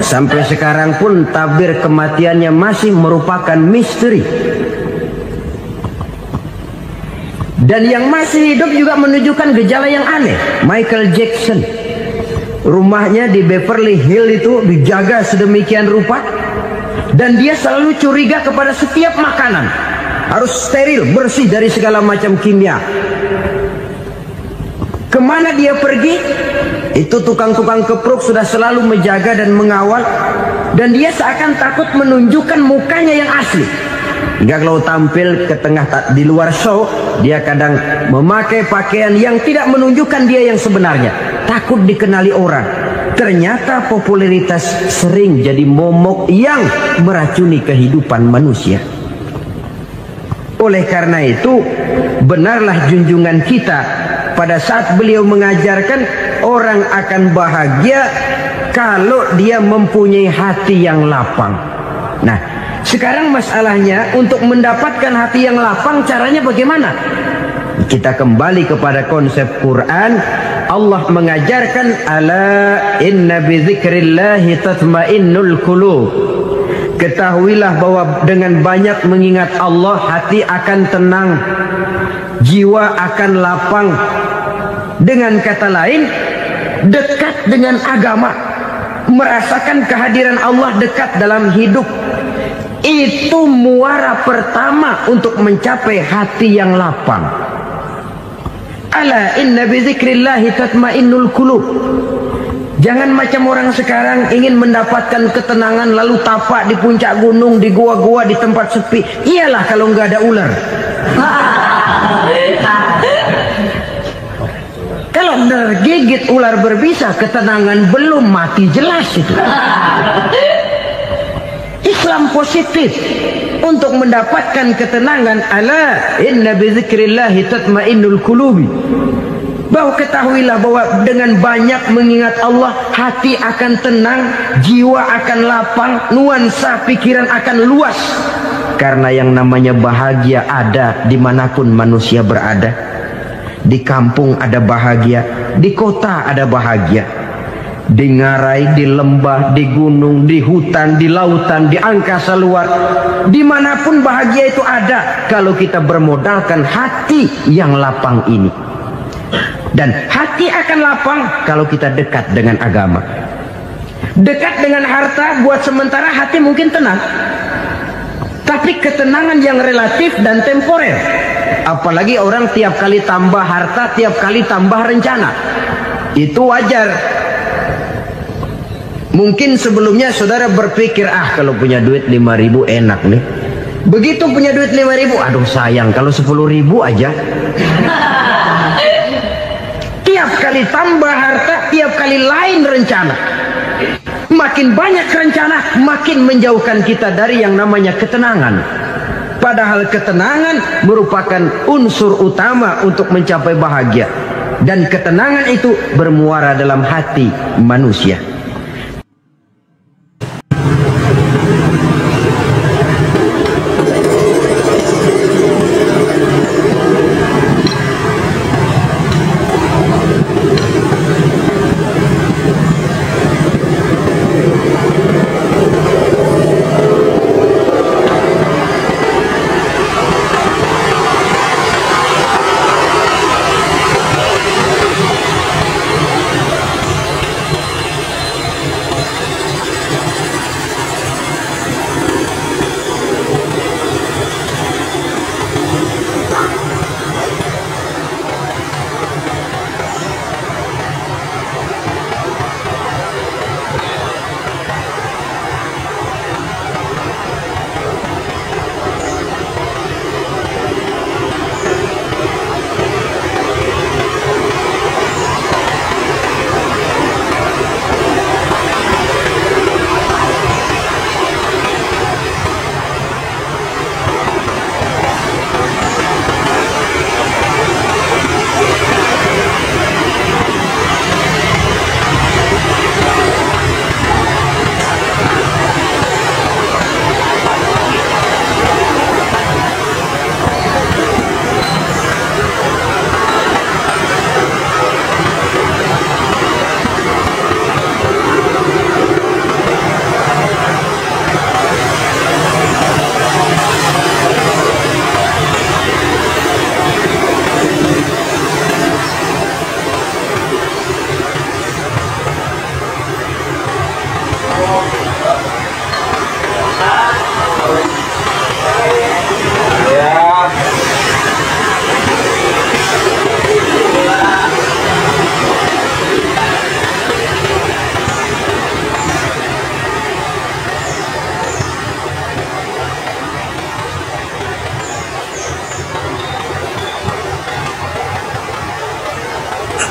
Sampai sekarang pun tabir kematiannya masih merupakan misteri. Dan yang masih hidup juga menunjukkan gejala yang aneh. Michael Jackson, rumahnya di Beverly Hills itu dijaga sedemikian rupa, dan dia selalu curiga kepada setiap makanan harus steril, bersih dari segala macam kimia. Kemana dia pergi? Itu tukang-tukang kepruk sudah selalu menjaga dan mengawal, dan dia seakan takut menunjukkan mukanya yang asli. Hingga kalau tampil ke tengah di luar show, dia kadang memakai pakaian yang tidak menunjukkan dia yang sebenarnya, takut dikenali orang. Ternyata popularitas sering jadi momok yang meracuni kehidupan manusia. Oleh karena itu, benarlah junjungan kita pada saat beliau mengajarkan orang akan bahagia kalau dia mempunyai hati yang lapang. Nah, sekarang masalahnya untuk mendapatkan hati yang lapang, caranya bagaimana? Kita kembali kepada konsep Quran. Allah mengajarkan, ala inna bi dzikrillahi tatmainnul qulub. Ketahuilah bahwa dengan banyak mengingat Allah, hati akan tenang, jiwa akan lapang. Dengan kata lain, dekat dengan agama, merasakan kehadiran Allah dekat dalam hidup, itu muara pertama untuk mencapai hati yang lapang. Ala inna bi dzikrillahi tatmainnul qulub. Jangan macam orang sekarang ingin mendapatkan ketenangan lalu tapak di puncak gunung, di gua-gua, di tempat sepi. Iyalah kalau nggak ada ular. Kalau tergigit ular berbisa, ketenangan belum, mati jelas itu. Islam positif untuk mendapatkan ketenangan. Ala inna bi dzikrillahi tatmainnul qulubi. Bahwa ketahuilah bahwa dengan banyak mengingat Allah, hati akan tenang, jiwa akan lapang, nuansa pikiran akan luas. Karena yang namanya bahagia ada dimanapun manusia berada. Di kampung ada bahagia, di kota ada bahagia, di ngarai, di lembah, di gunung, di hutan, di lautan, di angkasa luar, dimanapun bahagia itu ada kalau kita bermodalkan hati yang lapang ini. Dan hati akan lapang kalau kita dekat dengan agama. Dekat dengan harta buat sementara hati mungkin tenang, tapi ketenangan yang relatif dan temporer. Apalagi orang tiap kali tambah harta, tiap kali tambah rencana. Itu wajar. Mungkin sebelumnya saudara berpikir, kalau punya duit 5.000 enak nih. Begitu punya duit 5.000, aduh sayang kalau 10.000 aja. Tiap kali tambah harta, tiap kali lain rencana. Makin banyak rencana, makin menjauhkan kita dari yang namanya ketenangan. Padahal ketenangan merupakan unsur utama untuk mencapai bahagia. Dan ketenangan itu bermuara dalam hati manusia.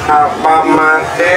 apa mate